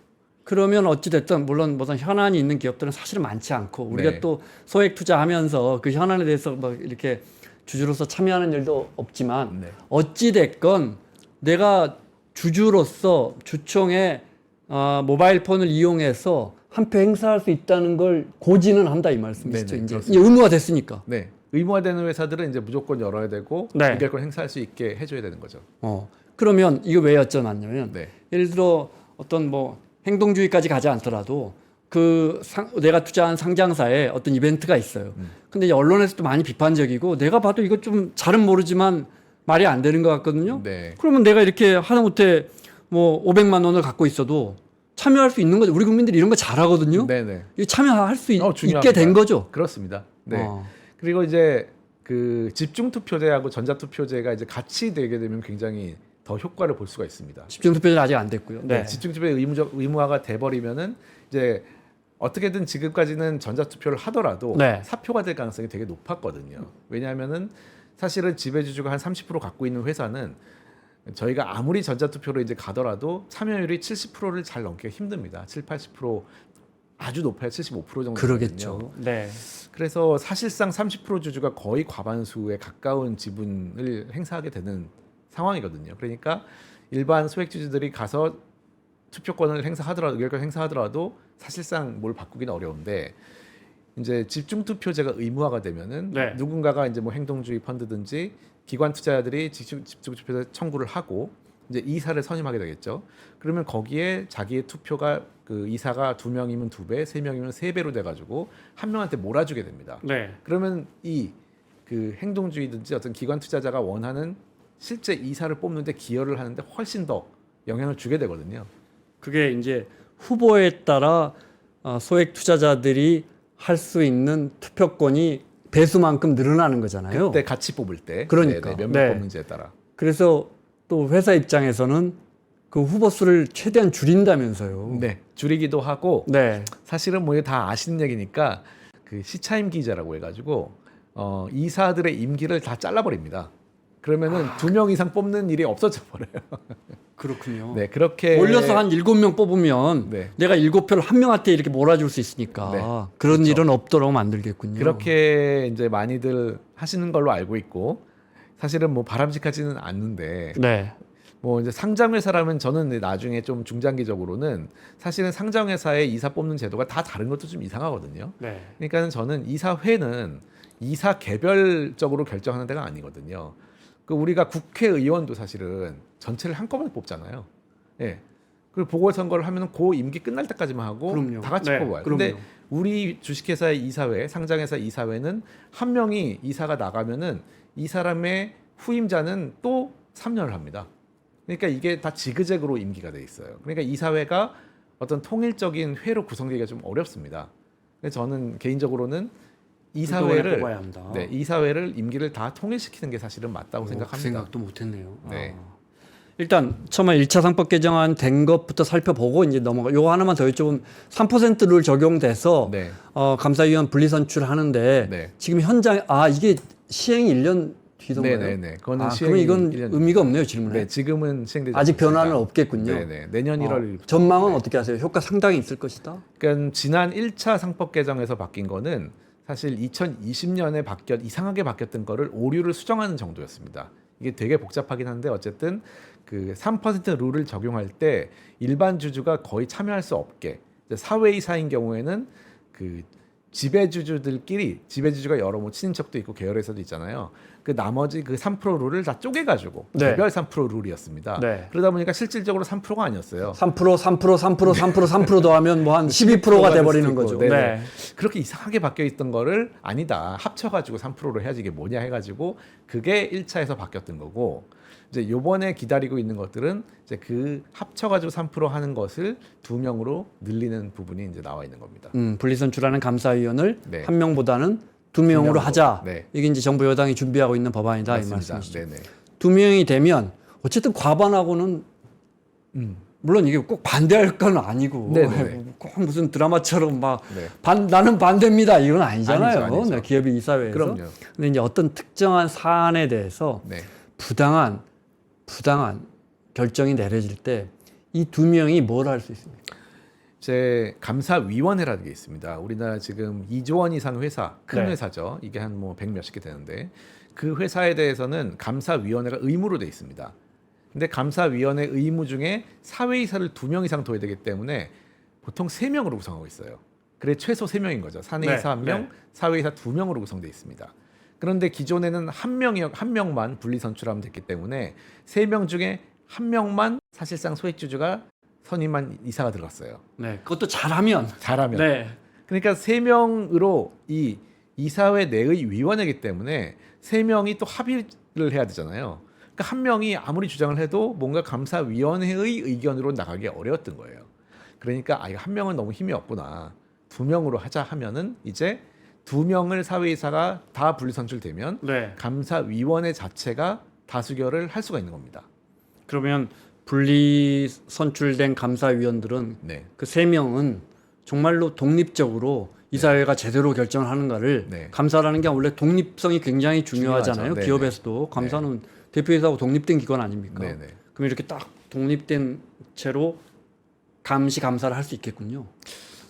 그러면 어찌됐든 물론 무슨 현안이 있는 기업들은 사실은 많지 않고 우리가 네. 또 소액 투자하면서 그 현안에 대해서 막 이렇게 주주로서 참여하는 일도 없지만 네. 어찌됐건 내가 주주로서 주총에 모바일 폰을 이용해서 한 표 행사할 수 있다는 걸 고지는 한다 이 말씀이시죠. 네네, 이제 의무화 됐으니까. 네. 의무화되는 회사들은 이제 무조건 열어야 되고 네. 의결권 행사할 수 있게 해줘야 되는 거죠. 그러면 이거 왜 여쭤봤냐면 네. 예를 들어 어떤 뭐 행동주의까지 가지 않더라도 내가 투자한 상장사에 어떤 이벤트가 있어요. 근데 이제 언론에서도 많이 비판적이고 내가 봐도 이거 좀 잘은 모르지만 말이 안 되는 것 같거든요. 네. 그러면 내가 이렇게 하다못해 뭐 500만 원을 갖고 있어도 참여할 수 있는 거죠. 우리 국민들이 이런 거 잘하거든요. 네네. 이 참여할 수 중요합니다. 있게 된 거죠. 그렇습니다. 네. 그리고 이제 그 집중 투표제하고 전자 투표제가 이제 같이 되게 되면 굉장히 더 효과를 볼 수가 있습니다. 집중 투표는 아직 안 됐고요. 네. 집중 투표 의무화가 돼 버리면은 이제 어떻게든 지금까지는 전자 투표를 하더라도 네. 사표가 될 가능성이 되게 높았거든요. 왜냐하면은 사실은 지배주주가 한 30% 갖고 있는 회사는 저희가 아무리 전자투표로 이제 가더라도 참여율이 70%를 잘 넘기가 힘듭니다. 7, 80% 아주 높아야 75% 정도. 그러겠죠. 네. 그래서 사실상 30% 주주가 거의 과반수에 가까운 지분을 행사하게 되는 상황이거든요. 그러니까 일반 소액 주주들이 가서 투표권을 행사하더라도 의결권 행사하더라도 사실상 뭘 바꾸기는 어려운데 이제 집중 투표제가 의무화가 되면은 네. 누군가가 이제 뭐 행동주의 펀드든지 기관 투자자들이 집중 투표제 청구를 하고 이제 이사를 선임하게 되겠죠. 그러면 거기에 자기의 투표가 그 이사가 2명이면 2배, 3명이면 3배로 돼가지고 한 명한테 몰아주게 됩니다. 네. 그러면 이 그 행동주의든지 어떤 기관 투자자가 원하는 실제 이사를 뽑는데 기여를 하는데 훨씬 더 영향을 주게 되거든요. 그게 이제 후보에 따라 소액 투자자들이 할 수 있는 투표권이 배수만큼 늘어나는 거잖아요. 그때 같이 뽑을 때. 그러니까. 몇 명 네. 뽑는지에 따라. 그래서 또 회사 입장에서는 그 후보 수를 최대한 줄인다면서요. 네, 줄이기도 하고 네. 사실은 뭐 다 아시는 얘기니까 그 시차임 기제라고 해가지고 이사들의 임기를 다 잘라버립니다. 그러면은 2명 이상 뽑는 일이 없어져 버려요. 그렇군요. 네, 그렇게 몰려서 한 7명 뽑으면 네. 내가 7표를 한 명한테 이렇게 몰아줄 수 있으니까 네. 그런 그렇죠. 일은 없도록 만들겠군요. 그렇게 이제 많이들 하시는 걸로 알고 있고 사실은 뭐 바람직하지는 않는데 네. 뭐 이제 상장 회사라면 저는 나중에 좀 중장기적으로는 사실은 상장 회사의 이사 뽑는 제도가 다 다른 것도 좀 이상하거든요. 네. 그러니까는 저는 이사회는 이사 개별적으로 결정하는 데가 아니거든요. 그 우리가 국회의원도 사실은 전체를 한꺼번에 뽑잖아요. 예. 그리고 보궐선거를 하면은 그 임기 끝날 때까지만 하고 그럼요. 다 같이 네, 뽑아요. 그럼요. 근데 우리 주식회사의 이사회, 상장회사 이사회는 한 명이 이사가 나가면은 이 사람의 후임자는 또 3년을 합니다. 그러니까 이게 다 지그재그로 임기가 돼 있어요. 그러니까 이사회가 어떤 통일적인 회로 구성되기가 좀 어렵습니다. 그래서 저는 개인적으로는 이사회를 뽑아야 한다. 네, 이사회를 임기를 다 통일시키는 게 사실은 맞다고 그 생각합니다. 생각도 못했네요. 네. 일단 처음에 1차 상법 개정안 된 것부터 살펴보고 이제 넘어가. 요거 하나만 더 여쭤보면 3% 룰 적용돼서 네. 감사위원 분리 선출하는데 네. 지금 현장 이게 시행이 1년 뒤던가요? 네네네. 그거는 그러면 시행이 이건 1년 의미가 없네요 질문에. 네, 지금은 시행되지 아직 않습니다. 변화는 없겠군요. 네네. 내년 1월. 전망은 어떻게 하세요? 효과 상당히 있을 것이다. 그러니까 지난 1차 상법 개정에서 바뀐 거는 사실 2020년에 이상하게 바뀌었던 거를 오류를 수정하는 정도였습니다. 이게 되게 복잡하긴 한데 어쨌든 그 3% 룰을 적용할 때 일반 주주가 거의 참여할 수 없게 사회이사인 경우에는 그 지배주주가 여러 뭐 친인척도 있고 계열에서도 있잖아요. 그 나머지 그 3% 룰을 다 쪼개가지고 네. 개별 3% 룰이었습니다. 네. 그러다 보니까 실질적으로 3%가 아니었어요. 3% 더하면 뭐 한 12%가 돼버리는 거죠. 네네. 네. 그렇게 이상하게 바뀌어 있던 거를 아니다. 합쳐가지고 3%로 해야지 이게 뭐냐 해가지고 그게 1차에서 바뀌었던 거고 이제 요번에 기다리고 있는 것들은 이제 그 합쳐가지고 3% 하는 것을 2명으로 늘리는 부분이 이제 나와 있는 겁니다. 분리선출하는 감사위원을 네. 한 명보다는 2명으로 하자. 네. 이게 이제 정부 여당이 준비하고 있는 법안이다 이 맞습니다. 말씀이시죠. 네네. 2명이 되면 어쨌든 과반하고는 물론 이게 꼭 반대할 건 아니고 네네네. 꼭 무슨 드라마처럼 막 네. 나는 반대입니다 이건 아니잖아요. 아니죠. 네, 기업이 이사회에서. 그럼요. 근데 이제 어떤 특정한 사안에 대해서 네. 부당한 결정이 내려질 때 이 2명이 뭘 할 수 있습니까? 제 감사위원회라는 게 있습니다. 우리나라 지금 2조 원 이상 회사, 큰 네. 회사죠. 이게 한 뭐 100몇십 개 되는데 그 회사에 대해서는 감사위원회가 의무로 돼 있습니다. 근데 감사위원회 의무 중에 사회이사를 2명 이상 둬야 되기 때문에 보통 3명으로 구성하고 있어요. 그래 최소 3명인 거죠. 사내이사 네. 1명, 네. 사회이사 2명으로 구성돼 있습니다. 그런데 기존에는 한 명만 분리 선출하면 됐기 때문에 3명 중에 1명만 사실상 소액주주가 선임한 이사가 들어갔어요. 네. 그것도 잘하면. 잘하면. 네. 그러니까 3명으로 이 이사회 내의 위원회이기 때문에 3명이 또 합의를 해야 되잖아요. 그러니까 한 명이 아무리 주장을 해도 뭔가 감사위원회의 의견으로 나가기 어려웠던 거예요. 그러니까 이거 한 명은 너무 힘이 없구나. 2명으로 하자 하면은 이제 2명을 사회이사가 다 분리선출되면 네. 감사위원회 자체가 다수결을 할 수가 있는 겁니다. 그러면 분리 선출된 감사위원들은 네. 그 3명은 정말로 독립적으로 이사회가 제대로 결정을 하는가를 네. 감사라는 게 원래 독립성이 굉장히 중요하잖아요. 중요하죠. 네네. 기업에서도 감사는 대표이사하고 독립된 기관 아닙니까? 네네. 그럼 이렇게 딱 독립된 채로 감시 감사를 할 수 있겠군요.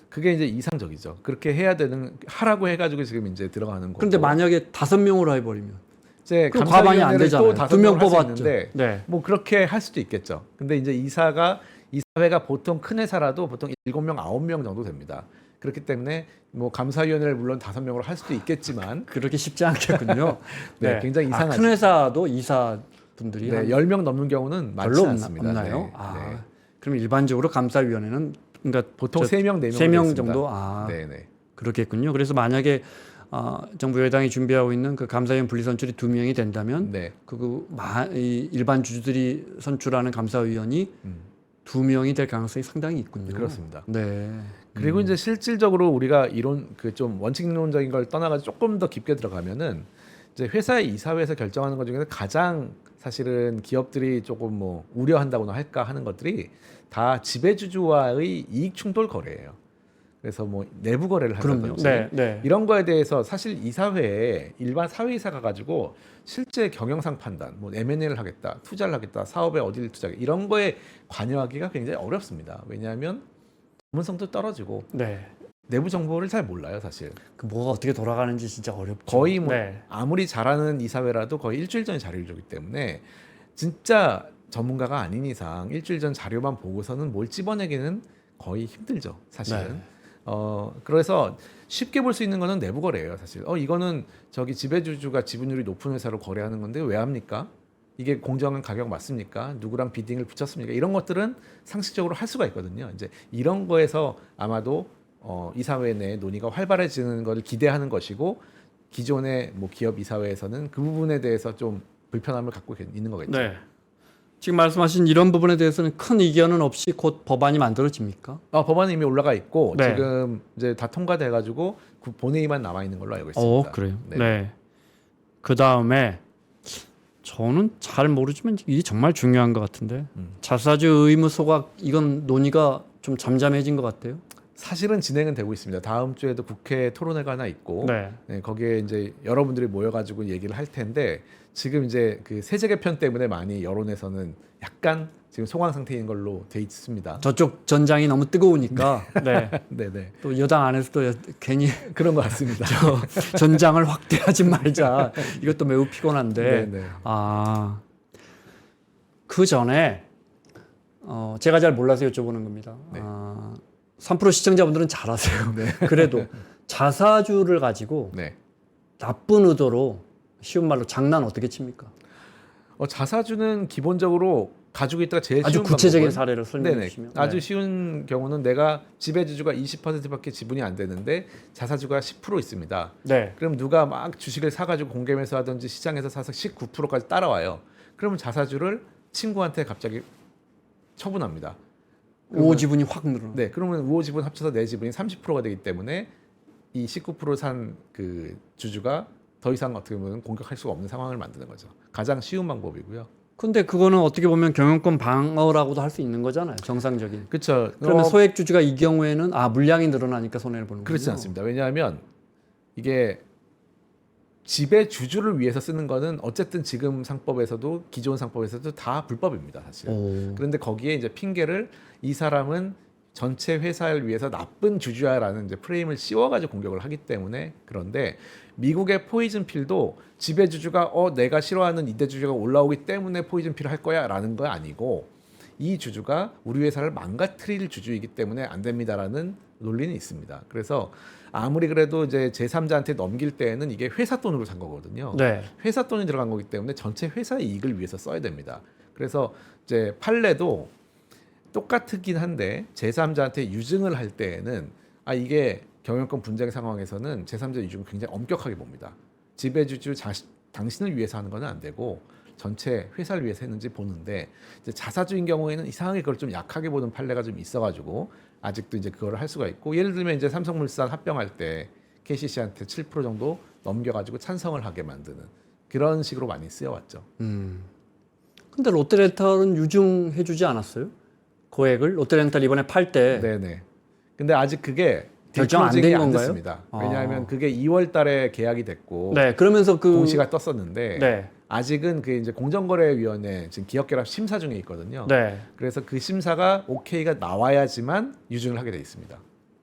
그게 이제 이상적이죠. 그렇게 해야 되는 하라고 해가지고 지금 이제 들어가는 거고. 그런데 만약에 5명으로 해버리면 이제 그럼 과반이 안 감사위원회를 되잖아요. 또 2명 5명 할수 뽑았죠. 있는데 네. 뭐 그렇게 할 수도 있겠죠. 근데 이제 이사회가 보통 큰 회사라도 보통 7명, 9명 정도 됩니다. 그렇기 때문에 뭐 감사위원회를 물론 5명으로 할 수도 있겠지만 그렇게 쉽지 않겠군요. 네, 굉장히 이상하죠. 큰 회사도 이사분들이 네, 한 10명 넘는 경우는 많지 별로 않습니다. 없나요? 네, 아, 네. 그럼 일반적으로 감사위원회는 그러니까 보통 3명, 4명 3명 정도 네, 네. 그렇겠군요. 그래서 만약에 정부 여당이 준비하고 있는 그 감사위원 분리 선출이 2명이 된다면 네. 이 일반 주주들이 선출하는 감사위원이 2명이 될 가능성이 상당히 있군요. 그렇습니다. 네. 그리고 이제 실질적으로 우리가 이론 그 좀 원칙론적인 걸 떠나가지고 조금 더 깊게 들어가면은 이제 회사의 이사회에서 결정하는 것 중에서 가장 사실은 기업들이 조금 뭐 우려한다고나 할까 하는 것들이 다 지배주주와의 이익 충돌 거래예요. 그래서 뭐 내부 거래를 한다든지 네, 네. 이런 거에 대해서 사실 이사회에 일반 사회이사가 가지고 실제 경영상 판단, 뭐 M&A를 하겠다, 투자를 하겠다, 사업에 어디를 투자하겠다 이런 거에 관여하기가 굉장히 어렵습니다. 왜냐하면 전문성도 떨어지고 네. 내부 정보를 잘 몰라요, 사실. 그 뭐가 어떻게 돌아가는지 진짜 어렵죠. 거의 뭐 네. 아무리 잘하는 이사회라도 거의 일주일 전에 자료를 주기 때문에 진짜 전문가가 아닌 이상 일주일 전 자료만 보고서는 뭘 찝어내기는 거의 힘들죠, 사실은. 네. 그래서 쉽게 볼 수 있는 거는 내부 거래예요, 사실. 이거는 저기 지배주주가 지분율이 높은 회사로 거래하는 건데 왜 합니까? 이게 공정한 가격 맞습니까? 누구랑 비딩을 붙였습니까? 이런 것들은 상식적으로 할 수가 있거든요. 이제 이런 거에서 아마도 이사회 내 논의가 활발해지는 것을 기대하는 것이고 기존의 뭐 기업 이사회에서는 그 부분에 대해서 좀 불편함을 갖고 있는 거겠죠. 네. 지금 말씀하신 이런 부분에 대해서는 큰 이견은 없이 곧 법안이 만들어집니까? 법안은 이미 올라가 있고 네. 지금 이제 다 통과돼가지고 그 본회의만 남아 있는 걸로 알고 있습니다. 그래요. 네. 네. 그 다음에 저는 잘 모르지만 이게 정말 중요한 것 같은데 자사주 의무 소각 이건 논의가 좀 잠잠해진 것 같아요. 사실은 진행은 되고 있습니다. 다음 주에도 국회 토론회가 하나 있고 네, 거기에 이제 여러분들이 모여가지고 얘기를 할 텐데 지금 이제 그 세제 개편 때문에 많이 여론에서는 약간 지금 소강 상태인 걸로 돼 있습니다. 저쪽 전장이 너무 뜨거우니까 네. 네네. 또 여당 안에서도 괜히 그런 것 같습니다. 전장을 확대하지 말자. 이것도 매우 피곤한데 네네. 그 전에 제가 잘 몰라서 여쭤보는 겁니다. 네. 3프로 시청자분들은 잘 아세요. 네. 그래도 자사주를 가지고 네. 나쁜 의도로 쉬운 말로 장난 어떻게 칩니까? 자사주는 기본적으로 가지고 있다가 제일 아주 쉬운 구체적인 방법은 사례를 설명해 네네. 주시면. 아주 쉬운 경우는 내가 지배주주가 20%밖에 지분이 안 되는데 자사주가 10% 있습니다. 네. 그럼 누가 막 주식을 사가지고 공개 매수하든지 시장에서 사서 19%까지 따라와요. 그러면 자사주를 친구한테 갑자기 처분합니다. 우호 지분이 확 늘어나. 네, 그러면 우호 지분 합쳐서 내 지분이 30%가 되기 때문에 이 19% 산 그 주주가 더 이상 어떻게 보면 공격할 수가 없는 상황을 만드는 거죠. 가장 쉬운 방법이고요. 근데 그거는 어떻게 보면 경영권 방어라고도 할 수 있는 거잖아요. 정상적인. 그렇죠. 그러면 소액 주주가 이 경우에는 물량이 늘어나니까 손해를 보는 거죠. 그렇지 않습니다. 왜냐하면 이게 지배 주주를 위해서 쓰는 거는 어쨌든 지금 상법에서도 기존 상법에서도 다 불법입니다, 사실. 그런데 거기에 이제 핑계를 이 사람은 전체 회사를 위해서 나쁜 주주야라는 이제 프레임을 씌워가지고 공격을 하기 때문에. 그런데 미국의 포이즌 필도 지배주주가 내가 싫어하는 이대주주가 올라오기 때문에 포이즌 필을 할 거야라는 거 아니고, 이 주주가 우리 회사를 망가뜨릴 주주이기 때문에 안 됩니다라는 논리는 있습니다. 그래서 아무리 그래도 이제 제3자한테 넘길 때에는 이게 회사 돈으로 산 거거든요. 네. 회사 돈이 들어간 거기 때문에 전체 회사의 이익을 위해서 써야 됩니다. 그래서 이제 판례도 똑같긴 한데 제3자한테 유증을 할 때에는 이게 경영권 분쟁 상황에서는 제3자 유증을 굉장히 엄격하게 봅니다. 지배주주 당신을 위해서 하는 건 안 되고 전체 회사를 위해서 했는지 보는데, 이제 자사주인 경우에는 이상하게 그걸 좀 약하게 보는 판례가 좀 있어가지고 아직도 이제 그거를 할 수가 있고, 예를 들면 이제 삼성물산 합병할 때 KCC한테 7% 정도 넘겨가지고 찬성을 하게 만드는 그런 식으로 많이 쓰여왔죠. 근데 롯데렌탈은 유증해주지 않았어요? 고액을 롯데렌탈 이번에 팔 때. 네네. 근데 아직 그게 결정 안 된 안 건가요? 됐습니다. 왜냐하면 그게 2월달에 계약이 됐고, 네, 그러면서 공시가 떴었는데, 네. 아직은 그 이제 공정거래위원회 지금 기업결합 심사 중에 있거든요. 네. 그래서 그 심사가 오케이가 나와야지만 유증을 하게 돼 있습니다.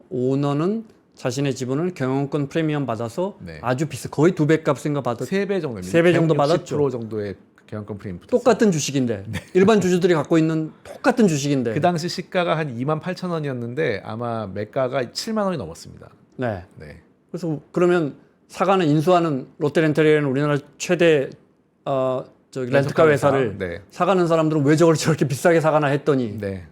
오너는 자신의 지분을 경영권 프리미엄 받아서 네. 아주 비싸, 거의 2배 값인가 받았. 3배 정도입니다. 3배 정도 받았죠. 160% 정도의 경영권 프리미엄 붙었어요. 똑같은 주식인데 일반 주주들이 갖고 있는 똑같은 주식인데. 그 당시 시가가 한 28,000원이었는데 아마 매가가 7만 원이 넘었습니다. 네. 네. 그래서 그러면 사가는 인수하는 롯데렌탈이라는 우리나라 최대 렌트카 회사를 네. 사가는 사람들은 왜 저걸 저렇게 비싸게 사가나 했더니. 네.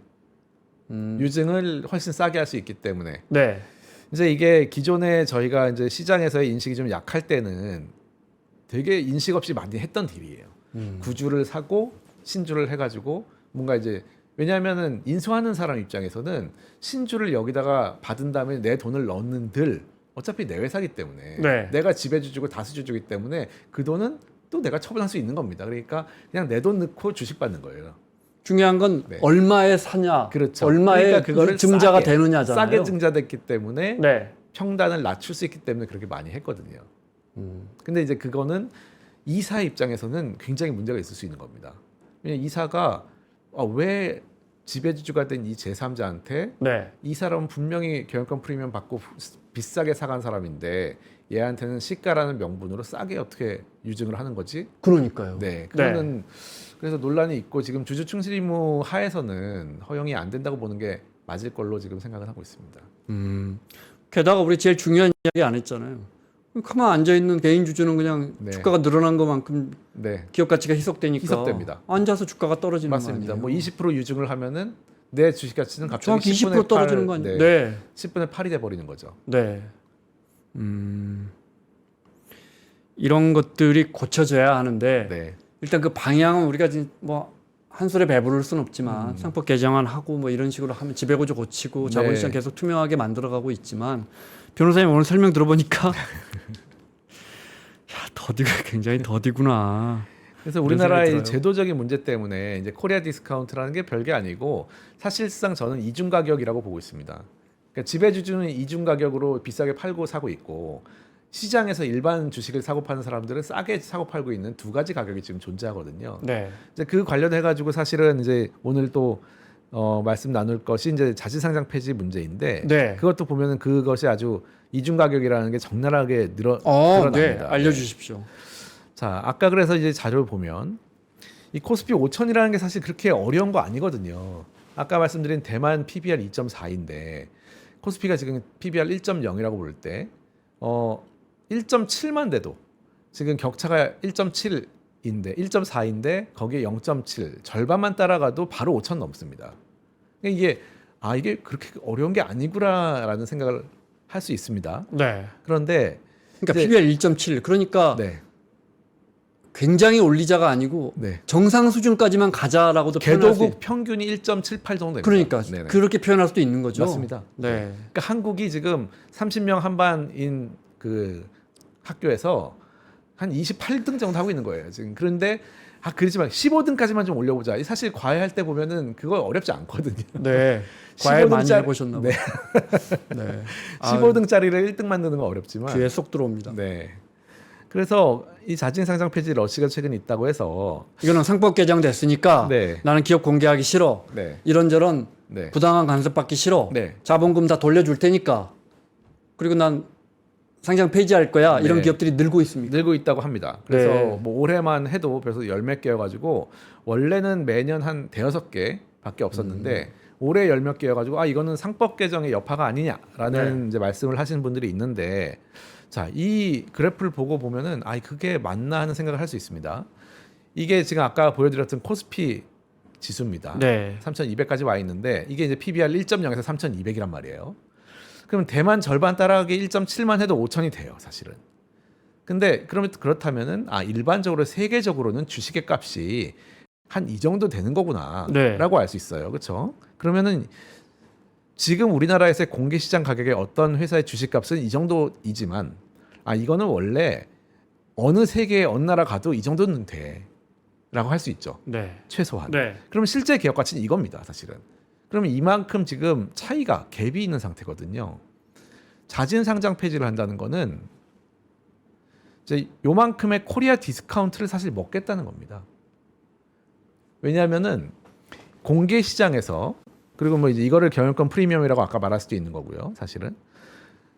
유증을 훨씬 싸게 할 수 있기 때문에. 네. 이제 이게 기존에 저희가 이제 시장에서의 인식이 좀 약할 때는 되게 인식 없이 많이 했던 딜이에요. 구주를 사고 신주를 해가지고 뭔가 이제, 왜냐하면은 인수하는 사람 입장에서는 신주를 여기다가 받은 다음에 내 돈을 넣는들 어차피 내 회사기 때문에 네. 내가 지배주주고 다수주주기 때문에 그 돈은 또 내가 처분할 수 있는 겁니다. 그러니까 그냥 내 돈 넣고 주식 받는 거예요. 중요한 건 네. 얼마에 사냐, 그렇죠. 얼마에 그러니까 그거를 증자가 싸게, 되느냐잖아요. 싸게 증자됐기 때문에 네. 평단을 낮출 수 있기 때문에 그렇게 많이 했거든요. 근데 이제 그거는 이사 입장에서는 굉장히 문제가 있을 수 있는 겁니다. 왜냐면 이사가 왜 지배주주가 된 이 제3자한테 네. 이 사람은 분명히 경영권 프리미엄 받고 비싸게 사간 사람인데 얘한테는 시가라는 명분으로 싸게 어떻게 유증을 하는 거지? 그러니까요. 네, 그거는 그래서 논란이 있고 지금 주주 충실 의무 하에서는 허용이 안 된다고 보는 게 맞을 걸로 지금 생각을 하고 있습니다. 게다가 우리 제일 중요한 이야기 안 했잖아요. 가만 앉아 있는 개인 주주는 그냥 네. 주가가 늘어난 것만큼 네, 기업 가치가 희석되니까 희석됩니다. 앉아서 주가가 떨어지는 맞습니다. 거 뭐 아니에요? 20% 유증을 하면은 내 주식 가치는 정확히 갑자기 20% 떨어지는 거 아니에요? 네. 10분의 8이 돼 버리는 거죠. 네. 이런 것들이 고쳐져야 하는데 네. 일단 그 방향은 우리가 지금 뭐 한술에 배부를 수는 없지만 상법 개정안하고 뭐 이런 식으로 하면 지배구조 고치고 네. 자본시장 계속 투명하게 만들어가고 있지만 변호사님 오늘 설명 들어보니까 야 더디가 굉장히 더디구나. 그래서 그런 우리나라의 생각이 들어요. 제도적인 문제 때문에 이제 코리아 디스카운트라는 게 별게 아니고 사실상 저는 이중 가격이라고 보고 있습니다. 그러니까 지배주주는 이중 가격으로 비싸게 팔고 사고 있고 시장에서 일반 주식을 사고 파는 사람들은 싸게 사고 팔고 있는 두 가지 가격이 지금 존재하거든요. 네. 이제 그 관련해 가지고 사실은 이제 오늘 또 말씀 나눌 것이 이제 자지상장 폐지 문제인데 네. 그것도 보면은 그것이 아주 이중 가격이라는 게 적나라하게 드러납니다. 네. 알려주십시오. 자, 아까 그래서 이제 자료를 보면 이 코스피 5천이라는 게 사실 그렇게 어려운 거 아니거든요. 아까 말씀드린 대만 PBR 2.4인데 코스피가 지금 PBR 1.0이라고 부를 때 1.7만 돼도 지금 격차가 1.7인데 1.4인데 거기에 0.7 절반만 따라가도 바로 5천 넘습니다. 이게 이게 그렇게 어려운 게 아니구나라는 생각을 할 수 있습니다. 네. 그런데 그러니까 이제- PBR 1.7 그러니까 네, 굉장히 올리자가 아니고 네. 정상 수준까지만 가자라고도 표현할 수 개도국 평균이 1.78 정도 됩니다. 그러니까 네네. 그렇게 표현할 수도 있는 거죠. 맞습니다. 네. 그러니까 한국이 지금 30명 한반인 그 학교에서 한 28등 정도 하고 있는 거예요. 지금 그런데 그러지만 15등까지만 좀 올려보자. 사실 과외할 때 보면은 그거 어렵지 않거든요. 네. 과외 많이 15등짜리 해보셨나 봐요. 네. 네. 15등짜리를 1등 만드는 건 어렵지만. 귀에 쏙 들어옵니다. 네. 그래서 이 자진 상장 폐지 러시가 최근에 있다고 해서 이거는 상법 개정됐으니까 네. 나는 기업 공개하기 싫어. 네. 이런저런 네. 부당한 간섭받기 싫어. 네. 자본금 다 돌려줄 테니까. 그리고 난 상장 폐지할 거야. 이런 네. 기업들이 늘고 있습니다. 늘고 있다고 합니다. 그래서 네. 뭐 올해만 해도 벌써 열 몇 개여가지고 원래는 매년 한 대여섯 개밖에 없었는데 올해 열 몇 개여가지고 아 이거는 상법 개정의 여파가 아니냐라는 이제 말씀을 하시는 분들이 있는데 자, 이 그래프를 보고 보면은 아 그게 맞나 하는 생각을 할 수 있습니다. 이게 지금 아까 보여드렸던 코스피 지수입니다. 네. 3,200까지 와 있는데 이게 이제 PBR 1.0에서 3,200이란 말이에요. 그럼 대만 절반 따라가기 1.7만 해도 5천이 돼요, 사실은. 근데 그러면 그렇다면은 아 일반적으로 세계적으로는 주식의 값이 한 이 정도 되는 거구나라고 네. 알 수 있어요. 그렇죠? 그러면은 지금 우리나라에서의 공개 시장 가격의 어떤 회사의 주식값은 이 정도이지만 아 이거는 원래 어느 세계의 어느 나라 가도 이 정도는 돼라고 할 수 있죠. 네. 최소한. 네. 그러면 실제 기업 가치는 이겁니다, 사실은. 그러면 이만큼 지금 차이가 갭이 있는 상태거든요. 자진 상장 폐지를 한다는 거는 이제 요만큼의 코리아 디스카운트를 사실 먹겠다는 겁니다. 왜냐하면은 공개 시장에서 그리고 뭐 이제 이거를 경영권 프리미엄이라고 아까 말할 수도 있는 거고요, 사실은.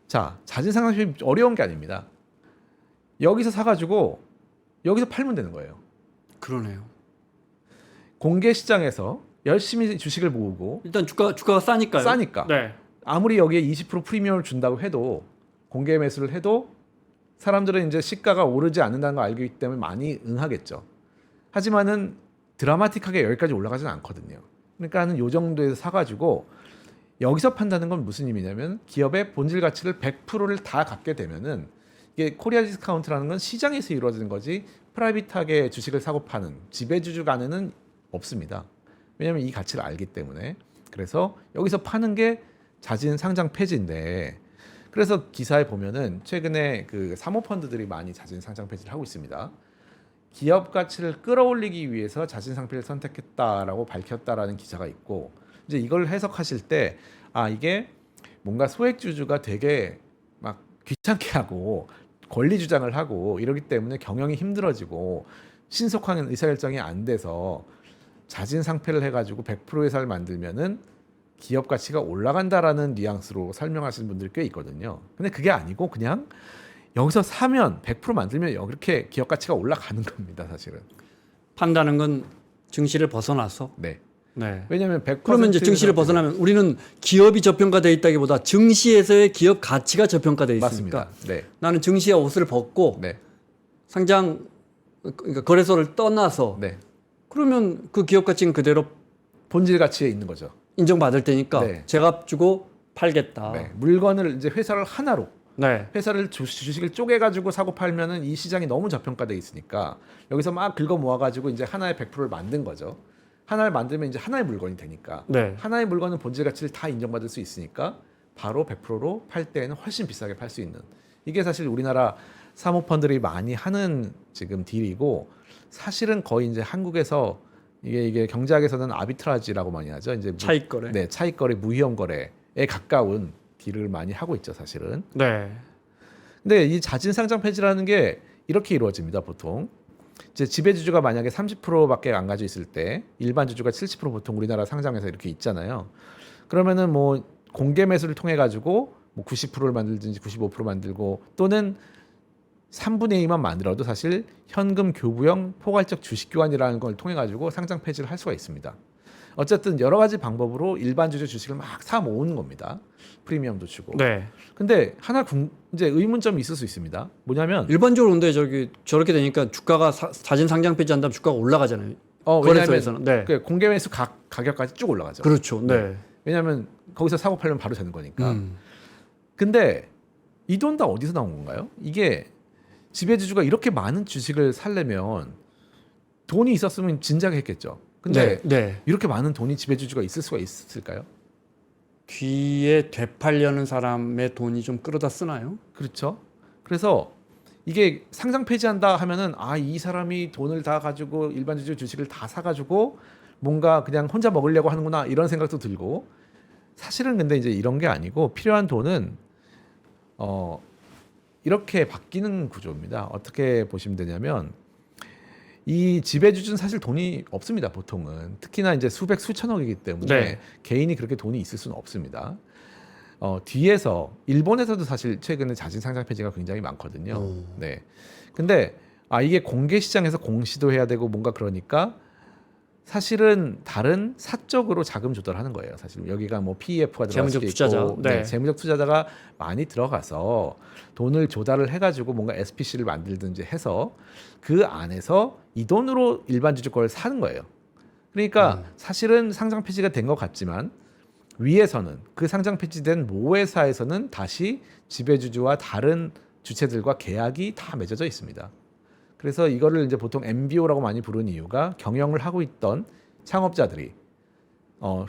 자, 자진 상장 폐지 어려운 게 아닙니다. 여기서 사가지고 여기서 팔면 되는 거예요. 그러네요. 공개 시장에서 열심히 주식을 모으고 일단 주가가 싸니까요. 싸니까. 네. 아무리 여기에 20% 프리미엄을 준다고 해도 공개 매수를 해도 사람들은 이제 시가가 오르지 않는다는 걸 알고 있기 때문에 많이 응하겠죠. 하지만은 드라마틱하게 여기까지 올라가지는 않거든요. 그러니까는 요 정도에서 사가지고 여기서 판다는 건 무슨 의미냐면 기업의 본질 가치를 100%를 다 갖게 되면은 이게 코리아 디스카운트라는 건 시장에서 이루어지는 거지 프라이빗하게 주식을 사고 파는 지배주주 간에는 없습니다. 왜냐하면 이 가치를 알기 때문에. 그래서 여기서 파는 게 자진 상장 폐지인데 그래서 기사에 보면은 최근에 그 사모펀드들이 많이 자진 상장 폐지를 하고 있습니다. 기업 가치를 끌어올리기 위해서 자진 상폐를 선택했다라고 밝혔다라는 기사가 있고 이제 이걸 해석하실 때 아 이게 뭔가 소액주주가 되게 막 귀찮게 하고 권리 주장을 하고 이러기 때문에 경영이 힘들어지고 신속한 의사결정이 안 돼서 자진 상폐를 해가지고 100% 회사를 만들면은 기업 가치가 올라간다라는 뉘앙스로 설명하시는 분들이 꽤 있거든요. 근데 그게 아니고 그냥 여기서 사면 100% 만들면 이렇게 기업 가치가 올라가는 겁니다, 사실은. 판다는 건 증시를 벗어나서. 네. 네. 왜냐하면 100% 그러면 이제 증시를 벗어나면 우리는 기업이 저평가돼 있다기보다 증시에서의 기업 가치가 저평가돼 있으니까. 맞습니다. 네. 나는 증시의 옷을 벗고 네. 상장 그러니까 거래소를 떠나서 네. 그러면 그 기업 가치는 그대로 본질 가치에 있는 거죠. 인정받을 테니까 네. 제값 주고 팔겠다. 네. 물건을 이제 회사를 하나로 네. 회사를 주식을 쪼개 가지고 사고 팔면은 이 시장이 너무 저평가돼 있으니까 여기서 막 긁어 모아 가지고 이제 하나의 100%를 만든 거죠. 하나를 만들면 이제 하나의 물건이 되니까 네. 하나의 물건은 본질 가치를 다 인정받을 수 있으니까 바로 100%로 팔 때에는 훨씬 비싸게 팔 수 있는 이게 사실 우리나라 사모펀드들이 많이 하는 지금 딜이고 사실은 거의 이제 한국에서 이게 경제학에서는 아비트라지라고 많이 하죠. 이제 차익 거래. 네, 차익 거래, 무위험 거래에 가까운 딜을 많이 하고 있죠, 사실은. 네. 근데 이 자진 상장 폐지라는 게 이렇게 이루어집니다, 보통. 이제 지배주주가 만약에 30%밖에 안 가지고 있을 때 일반 주주가 70% 보통 우리나라 상장에서 이렇게 있잖아요. 그러면은 뭐 공개 매수를 통해 가지고 뭐 90%를 만들든지 95% 만들고 또는 3분의 2만 만들어도 사실 현금 교부형 포괄적 주식 교환이라는 걸 통해 가지고 상장 폐지를 할 수가 있습니다. 어쨌든 여러 가지 방법으로 일반 주주 주식을 막 사 모으는 겁니다. 프리미엄도 주고. 네. 근데 하나 이제 의문점이 있을 수 있습니다. 뭐냐면 일반적으로 근데 저렇게 되니까 주가가 자진 상장 폐지한다면 주가가 올라가잖아요. 거래소에서는. 네. 그 공개 매수 가격까지 쭉 올라가죠. 그렇죠. 네. 왜냐하면 거기서 사고 팔면 바로 되는 거니까. 근데 이 돈 다 어디서 나온 건가요? 이게 지배주주가 이렇게 많은 주식을 살려면 돈이 있었으면 진작에 했겠죠. 근데 네. 이렇게 많은 돈이 지배주주가 있을 수가 있을까요? 뒤에 되팔려는 사람의 돈이 좀 끌어다 쓰나요? 그렇죠. 그래서 이게 상장 폐지한다 하면은 아, 이 사람이 돈을 다 가지고 일반 주주 주식을 다 사가지고 뭔가 그냥 혼자 먹으려고 하는구나 이런 생각도 들고 사실은 근데 이제 이런 게 아니고 필요한 돈은 이렇게 바뀌는 구조입니다. 어떻게 보시면 되냐면 이 지배주주는 사실 돈이 없습니다. 보통은 특히나 이제 수백 수천억이기 때문에 네. 개인이 그렇게 돈이 있을 수는 없습니다. 뒤에서 일본에서도 사실 최근에 자진 상장 폐지가 굉장히 많거든요. 네. 근데 이게 공개 시장에서 공시도 해야 되고 뭔가 그러니까 사실은 다른 사적으로 자금 조달하는 거예요. 사실 여기가 뭐 PEF가 들어갈 수도 재무적 투자자. 있고, 네. 재무적 투자자가 많이 들어가서 돈을 조달을 해가지고 뭔가 SPC를 만들든지 해서 그 안에서 이 돈으로 일반 주주 거를 사는 거예요. 그러니까 사실은 상장 폐지가 된 것 같지만 위에서는 그 상장 폐지된 모회사에서는 다시 지배주주와 다른 주체들과 계약이 다 맺어져 있습니다. 그래서 이거를 이제 보통 MBO라고 많이 부르는 이유가 경영을 하고 있던 창업자들이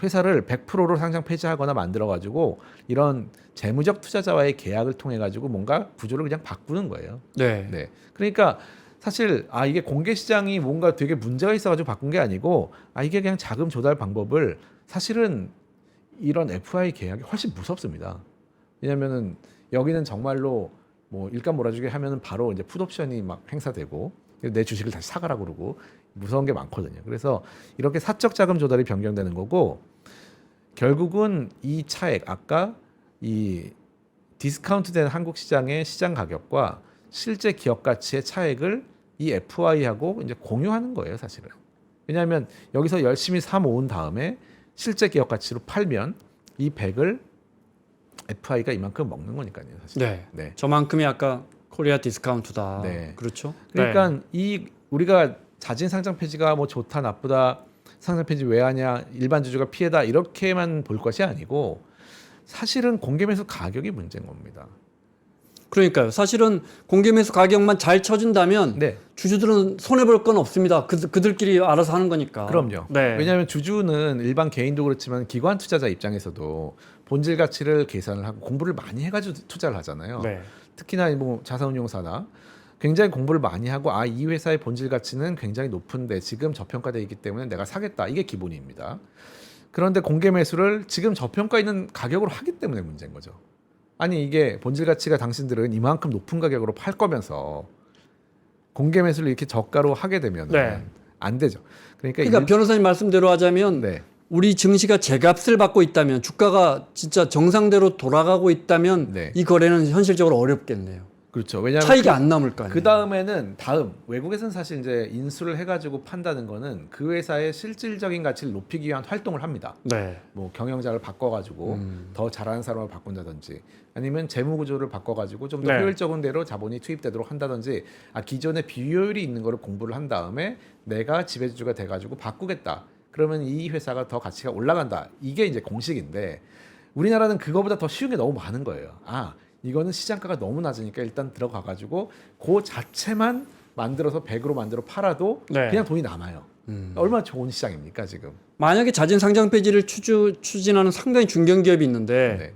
회사를 100%로 상장 폐지하거나 만들어 가지고 이런 재무적 투자자와의 계약을 통해 가지고 뭔가 구조를 그냥 바꾸는 거예요. 네. 네. 그러니까 사실 이게 공개 시장이 뭔가 되게 문제가 있어 가지고 바꾼 게 아니고 이게 그냥 자금 조달 방법을 사실은 이런 FI 계약이 훨씬 무섭습니다. 왜냐면은 여기는 정말로 뭐 일감 몰아주게 하면은 바로 이제 풋옵션이 막 행사되고 내 주식을 다시 사가라 그러고 무서운 게 많거든요. 그래서 이렇게 사적 자금 조달이 변경되는 거고 결국은 이 차액 아까 이 디스카운트된 한국 시장의 시장 가격과 실제 기업 가치의 차액을 이 FI하고 이제 공유하는 거예요, 사실은. 왜냐하면 여기서 열심히 사 모은 다음에 실제 기업 가치로 팔면 이 100을 FI가 이만큼 먹는 거니까요, 사실. 네. 네. 저만큼이 아까 코리아 디스카운트다. 네. 그렇죠. 그러니까 네. 이 우리가 자진 상장 폐지가 뭐 좋다 나쁘다 상장 폐지 왜 하냐 일반 주주가 피해다 이렇게만 볼 것이 아니고 사실은 공개 매수 가격이 문제인 겁니다. 그러니까요. 사실은 공개 매수 가격만 잘 쳐준다면 네. 주주들은 손해 볼 건 없습니다. 그들끼리 알아서 하는 거니까. 그럼요. 네. 왜냐하면 주주는 일반 개인도 그렇지만 기관 투자자 입장에서도 본질 가치를 계산을 하고 공부를 많이 해가지고 투자를 하잖아요. 네. 특히나 뭐 자산운용사나 굉장히 공부를 많이 하고 이 회사의 본질 가치는 굉장히 높은데 지금 저평가되어 있기 때문에 내가 사겠다. 이게 기본입니다. 그런데 공개 매수를 지금 저평가 있는 가격으로 하기 때문에 문제인 거죠. 아니 이게 본질 가치가 당신들은 이만큼 높은 가격으로 팔 거면서 공개 매수를 이렇게 저가로 하게 되면 네. 안 되죠. 그러니까 변호사님 말씀대로 하자면 네. 우리 증시가 제값을 받고 있다면 주가가 진짜 정상대로 돌아가고 있다면 네. 이 거래는 현실적으로 어렵겠네요. 그렇죠. 왜냐하면 차익이 안 남을 거 아니에요. 그 다음에는 외국에서는 사실 이제 인수를 해가지고 판다는 거는 그 회사의 실질적인 가치를 높이기 위한 활동을 합니다. 네. 뭐 경영자를 바꿔가지고 더 잘하는 사람을 바꾼다든지 아니면 재무 구조를 바꿔가지고 좀 더 네. 효율적인 대로 자본이 투입되도록 한다든지 기존에 비효율이 있는 거를 공부를 한 다음에 내가 지배주주가 돼가지고 바꾸겠다. 그러면 이 회사가 더 가치가 올라간다. 이게 이제 공식인데 우리나라는 그거보다 더 쉬운 게 너무 많은 거예요. 이거는 시장가가 너무 낮으니까 일단 들어가가지고 그 자체만 만들어서 100으로 만들어 팔아도 네. 그냥 돈이 남아요. 얼마나 좋은 시장입니까 지금? 만약에 자진 상장 폐지를 추진하는 상당히 중견기업이 있는데 네.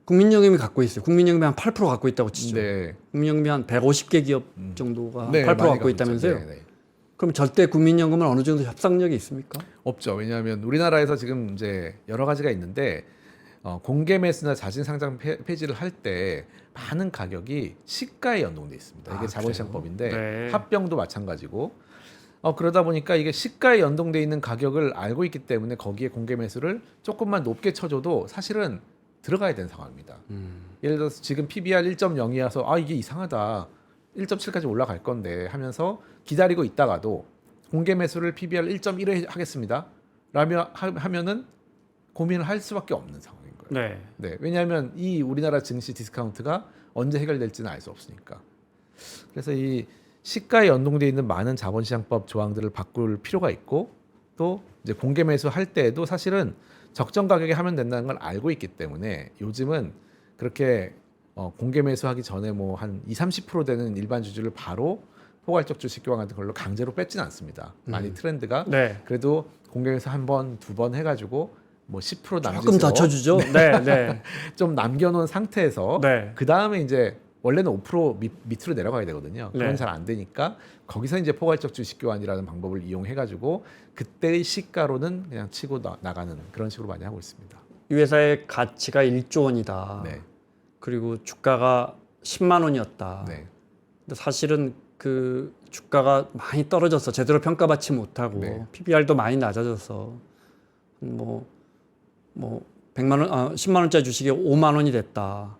국민연금이 갖고 있어요. 국민연금이 한 8% 갖고 있다고 치죠. 네. 국민연금이 한 150개 기업 정도가 네, 8% 많이 갖고 있다면서요? 네, 네. 그럼 절대 국민연금은 어느 정도 협상력이 있습니까? 없죠. 왜냐하면 우리나라에서 지금 이제 여러 가지가 있는데 공개 매수나 자진 상장 폐지를 할 때 많은 가격이 시가에 연동돼 있습니다. 이게 자본시장법인데 네. 합병도 마찬가지고 그러다 보니까 이게 시가에 연동돼 있는 가격을 알고 있기 때문에 거기에 공개 매수를 조금만 높게 쳐줘도 사실은 들어가야 되는 상황입니다. 예를 들어서 지금 PBR 1.0이어서 이게 이상하다. 1.7까지 올라갈 건데 하면서 기다리고 있다가도 공개 매수를 PBR 1.1에 하겠습니다. 라며 하면은 고민을 할 수밖에 없는 상황인 거예요. 네. 네, 왜냐하면 이 우리나라 증시 디스카운트가 언제 해결될지는 알 수 없으니까. 그래서 이 시가에 연동돼 있는 많은 자본시장법 조항들을 바꿀 필요가 있고 또 이제 공개 매수 할 때에도 사실은 적정 가격에 하면 된다는 걸 알고 있기 때문에 요즘은 그렇게 공개 매수하기 전에 뭐 한 20-30% 되는 일반 주주를 바로 포괄적 주식 교환 같은 걸로 강제로 뺏지는 않습니다. 많이 트렌드가 네. 그래도 공개 매수 한 번, 두 번 해가지고 뭐 10% 남기고 조금 더 쳐주죠. 네, 네. 좀 남겨놓은 상태에서 네. 그 다음에 이제 원래는 5% 밑으로 내려가야 되거든요. 그건 네. 잘 안 되니까 거기서 이제 포괄적 주식 교환이라는 방법을 이용해가지고 그때의 시가로는 그냥 치고 나가는 그런 식으로 많이 하고 있습니다. 이 회사의 가치가 1조 원이다. 네. 그리고 주가가 10만 원이었다. 네. 근데 사실은 그 주가가 많이 떨어져서 제대로 평가받지 못하고 네. PBR도 많이 낮아져서 뭐 10만 원짜리 주식이 5만 원이 됐다.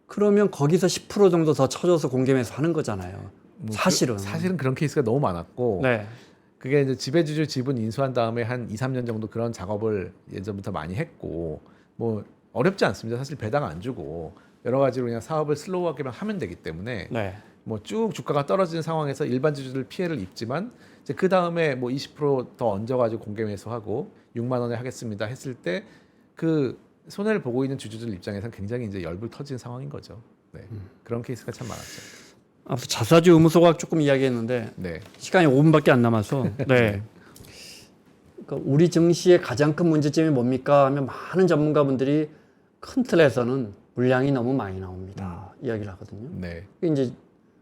그러면 거기서 10% 정도 더 쳐줘서 공개매수 하는 거잖아요. 사실은. 사실은 그런 케이스가 너무 많았고 네. 그게 이제 지배주주 지분 인수한 다음에 한 2, 3년 정도 그런 작업을 예전부터 많이 했고 뭐 어렵지 않습니다. 사실 배당 안 주고 여러 가지로 그냥 사업을 슬로우하게만 하면 되기 때문에 네. 뭐 쭉 주가가 떨어지는 상황에서 일반 주주들 피해를 입지만 이제 그 다음에 뭐 20%더 얹어가지고 공개 매수하고 6만 원에 하겠습니다 했을 때 그 손해를 보고 있는 주주들 입장에서는 굉장히 이제 열불 터지는 상황인 거죠. 네. 그런 케이스가 참 많았죠. 앞서 자사주 의무 소각 조금 이야기했는데 네. 시간이 5분밖에 안 남아서 네. 그러니까 우리 증시의 가장 큰 문제점이 뭡니까 하면 많은 전문가분들이 큰 틀에서는 물량이 너무 많이 나옵니다. 이야기를 하거든요. 네. 이제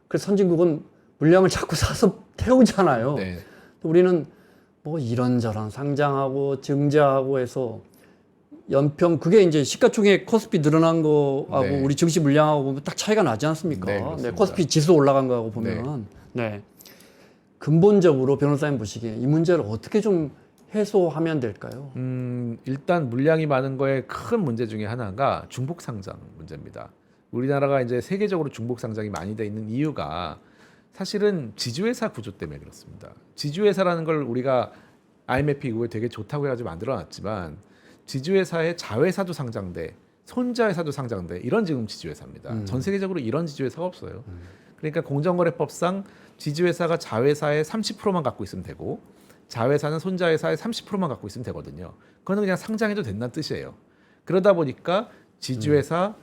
그래서 선진국은 물량을 자꾸 사서 태우잖아요. 네. 우리는 뭐 이런저런 상장하고 증자하고 해서 연평 그게 이제 시가총액 코스피 늘어난 거하고 네. 우리 증시 물량하고 보면 딱 차이가 나지 않습니까? 네, 그렇습니다. 코스피 지수 올라간 거하고 보면 네. 근본적으로 변호사님 보시기에 이 문제를 어떻게 좀 해소하면 될까요? 일단 물량이 많은 거에 큰 문제 중에 하나가 중복 상장 문제입니다. 우리나라가 이제 세계적으로 중복 상장이 많이 돼 있는 이유가 사실은 지주회사 구조 때문에 그렇습니다. 지주회사라는 걸 우리가 IMF 이후에 되게 좋다고 해가지고 만들어놨지만 지주회사의 자회사도 상장돼, 손자회사도 상장돼 이런 지금 지주회사입니다. 전 세계적으로 이런 지주회사가 없어요. 그러니까 공정거래법상 지주회사가 자회사의 30%만 갖고 있으면 되고 자회사는 손자회사의 30%만 갖고 있으면 되거든요. 그거는 그냥 상장해도 된다는 뜻이에요. 그러다 보니까 지주회사,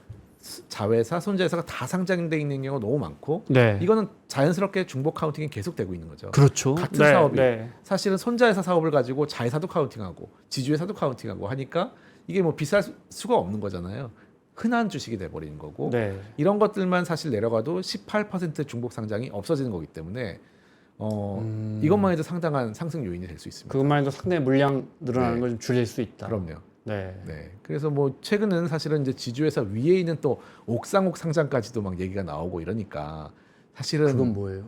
자회사, 손자회사가 다 상장돼 있는 경우가 너무 많고 네. 이거는 자연스럽게 중복 카운팅이 계속되고 있는 거죠. 그렇죠. 같은 네, 사업이 네. 사실은 손자회사 사업을 가지고 자회사도 카운팅하고 지주회사도 카운팅하고 하니까 이게 뭐 비쌀 수가 없는 거잖아요. 흔한 주식이 돼버리는 거고 네. 이런 것들만 사실 내려가도 18% 중복 상장이 없어지는 거기 때문에 이것만 해도 상당한 상승 요인이 될 수 있습니다. 그것만 해도 상당히 물량 늘어나는 네. 걸 좀 줄일 수 있다. 그럼요. 네. 네. 그래서 뭐 최근에는 사실은 이제 지주회사 위에 있는 또 옥상옥 상장까지도 막 얘기가 나오고 이러니까 사실은 그건 뭐예요?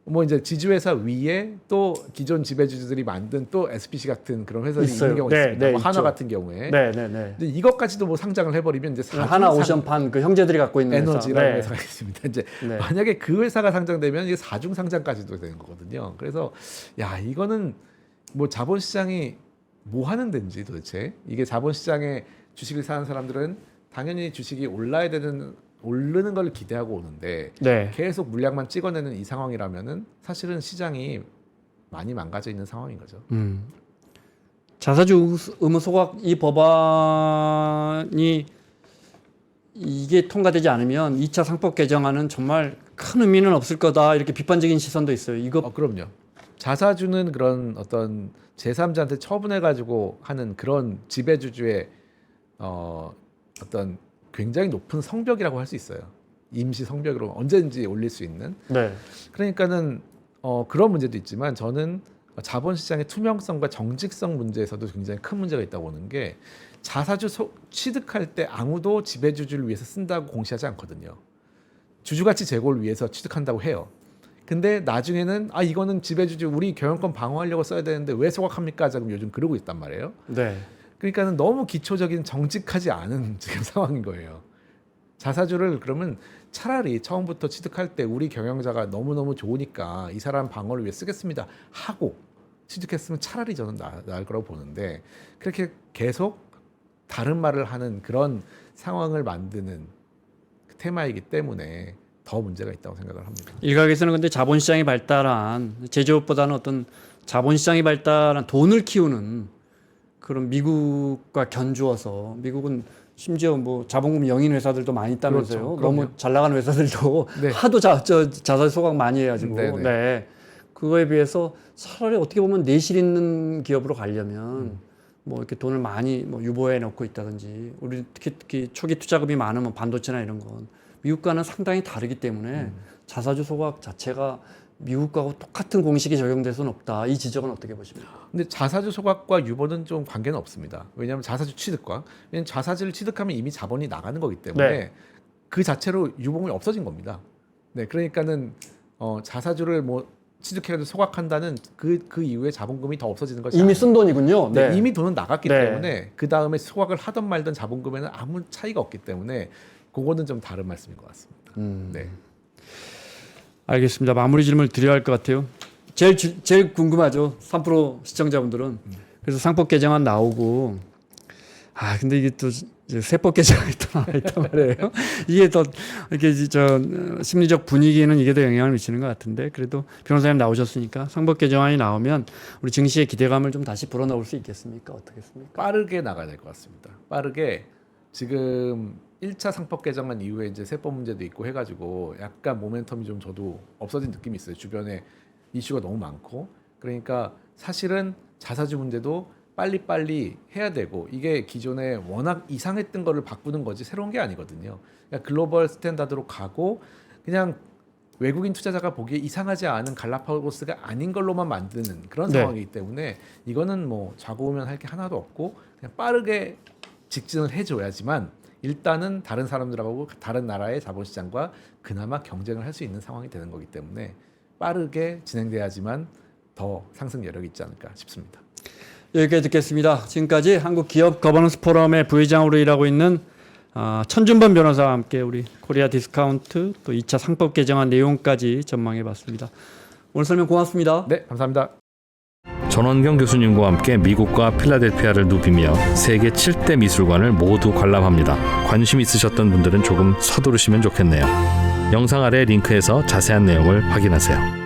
뭐 이제 지주회사 위에 또 기존 지배주주들이 만든 또 SPC 같은 그런 회사들이 있어요. 있는 경우가 네, 있습니다. 네, 뭐 하나 있죠. 같은 경우에. 네, 네, 네. 근데 이것까지도 뭐 상장을 해버리면 이제 하나 오션판 그 형제들이 갖고 있는 에너지라는 회사. 회사가 있습니다. 이제 네. 만약에 그 회사가 상장되면 이게 사중 상장까지도 되는 거거든요. 그래서 야 이거는 뭐 자본시장이 뭐 하는 데인지 도대체 이게 자본시장에 주식을 사는 사람들은 당연히 주식이 오르는 걸 기대하고 오는데 네. 계속 물량만 찍어내는 이 상황이라면은 사실은 시장이 많이 망가져 있는 상황인 거죠. 자사주 의무 소각 이 법안이 이게 통과되지 않으면 2차 상법 개정안은 정말 큰 의미는 없을 거다 이렇게 비판적인 시선도 있어요. 이거 그럼요. 자사주는 그런 어떤 제3자한테 처분해가지고 하는 그런 지배주주의 어떤 굉장히 높은 성벽이라고 할 수 있어요. 임시 성벽으로 언제든지 올릴 수 있는. 네. 그러니까는 그런 문제도 있지만 저는 자본시장의 투명성과 정직성 문제에서도 굉장히 큰 문제가 있다고 보는 게 자사주 취득할 때 아무도 지배주주를 위해서 쓴다고 공시하지 않거든요. 주주가치 제고를 위해서 취득한다고 해요. 근데 나중에는 이거는 지배주주 우리 경영권 방어하려고 써야 되는데 왜 소각합니까? 지금 요즘 그러고 있단 말이에요. 네. 그러니까는 너무 기초적인 정직하지 않은 지금 상황인 거예요. 자사주를 그러면 차라리 처음부터 취득할 때 우리 경영자가 너무너무 좋으니까 이 사람 방어를 위해 쓰겠습니다 하고 취득했으면 차라리 저는 나을 거라고 보는데 그렇게 계속 다른 말을 하는 그런 상황을 만드는 테마이기 때문에 더 문제가 있다고 생각을 합니다. 일각에서는 근데 자본시장이 발달한 제조업보다는 어떤 자본시장이 발달한 돈을 키우는 그런 미국과 견주어서 미국은 심지어 뭐 자본금 영인 회사들도 많이 있다면서요. 그렇죠. 너무 잘 나가는 회사들도 네. 하도 자살 소각 많이 해가지고 네네. 네. 그거에 비해서 차라리 어떻게 보면 내실 있는 기업으로 가려면 뭐 이렇게 돈을 많이 뭐 유보해 놓고 있다든지 우리 특히 초기 투자금이 많으면 반도체나 이런 건 미국과는 상당히 다르기 때문에 자사주 소각 자체가 미국과 똑같은 공식이 적용될 수는 없다. 이 지적은 어떻게 보십니까? 근데 자사주 소각과 유보는 좀 관계는 없습니다. 왜냐하면 자사주 취득과 왜냐하면 자사주를 취득하면 이미 자본이 나가는 거기 때문에 네. 그 자체로 유봉이 없어진 겁니다. 네, 그러니까는 자사주를 뭐 취득해가지고 소각한다는 그 이후에 자본금이 더 없어지는 것이 이미 쓴 돈이군요. 네, 네. 이미 돈은 나갔기 네. 때문에 그 다음에 소각을 하던 말던 자본금에는 아무 차이가 없기 때문에 그거는 좀 다른 말씀인 것 같습니다. 네. 알겠습니다. 마무리 질문을 드려야 할 것 같아요. 제일 궁금하죠. 3% 시청자분들은. 그래서 상법 개정안 나오고 근데 이게 또 이제 세법 개정이 또 나와 있단 말이에요. 이게 더 이렇게 심리적 분위기에는 이게 더 영향을 미치는 것 같은데 그래도 변호사님 나오셨으니까 상법 개정안이 나오면 우리 증시의 기대감을 좀 다시 불어넣을 수 있겠습니까? 어떻겠습니까? 빠르게 나가야 될 것 같습니다. 빠르게 지금 1차 상법 개정안 이후에 이제 세법 문제도 있고 해가지고 약간 모멘텀이 좀 저도 없어진 느낌이 있어요. 주변에 이슈가 너무 많고 그러니까 사실은 자사주 문제도 빨리빨리 해야 되고 이게 기존에 워낙 이상했던 거를 바꾸는 거지 새로운 게 아니거든요. 그러니까 글로벌 스탠다드로 가고 그냥 외국인 투자자가 보기에 이상하지 않은 갈라파고스가 아닌 걸로만 만드는 그런 네. 상황이기 때문에 이거는 뭐 좌고우면 할 게 하나도 없고 그냥 빠르게 직진을 해줘야지만 일단은 다른 사람들하고 다른 나라의 자본시장과 그나마 경쟁을 할 수 있는 상황이 되는 거기 때문에 빠르게 진행돼야지만 더 상승 여력이 있지 않을까 싶습니다. 여기까지 듣겠습니다. 지금까지 한국기업 거버넌스 포럼의 부회장으로 일하고 있는 천준범 변호사와 함께 우리 코리아 디스카운트 또 2차 상법 개정안 내용까지 전망해봤습니다. 오늘 설명 고맙습니다. 네, 감사합니다. 전원경 교수님과 함께 미국과 필라델피아를 누비며 세계 7대 미술관을 모두 관람합니다. 관심 있으셨던 분들은 조금 서두르시면 좋겠네요. 영상 아래 링크에서 자세한 내용을 확인하세요.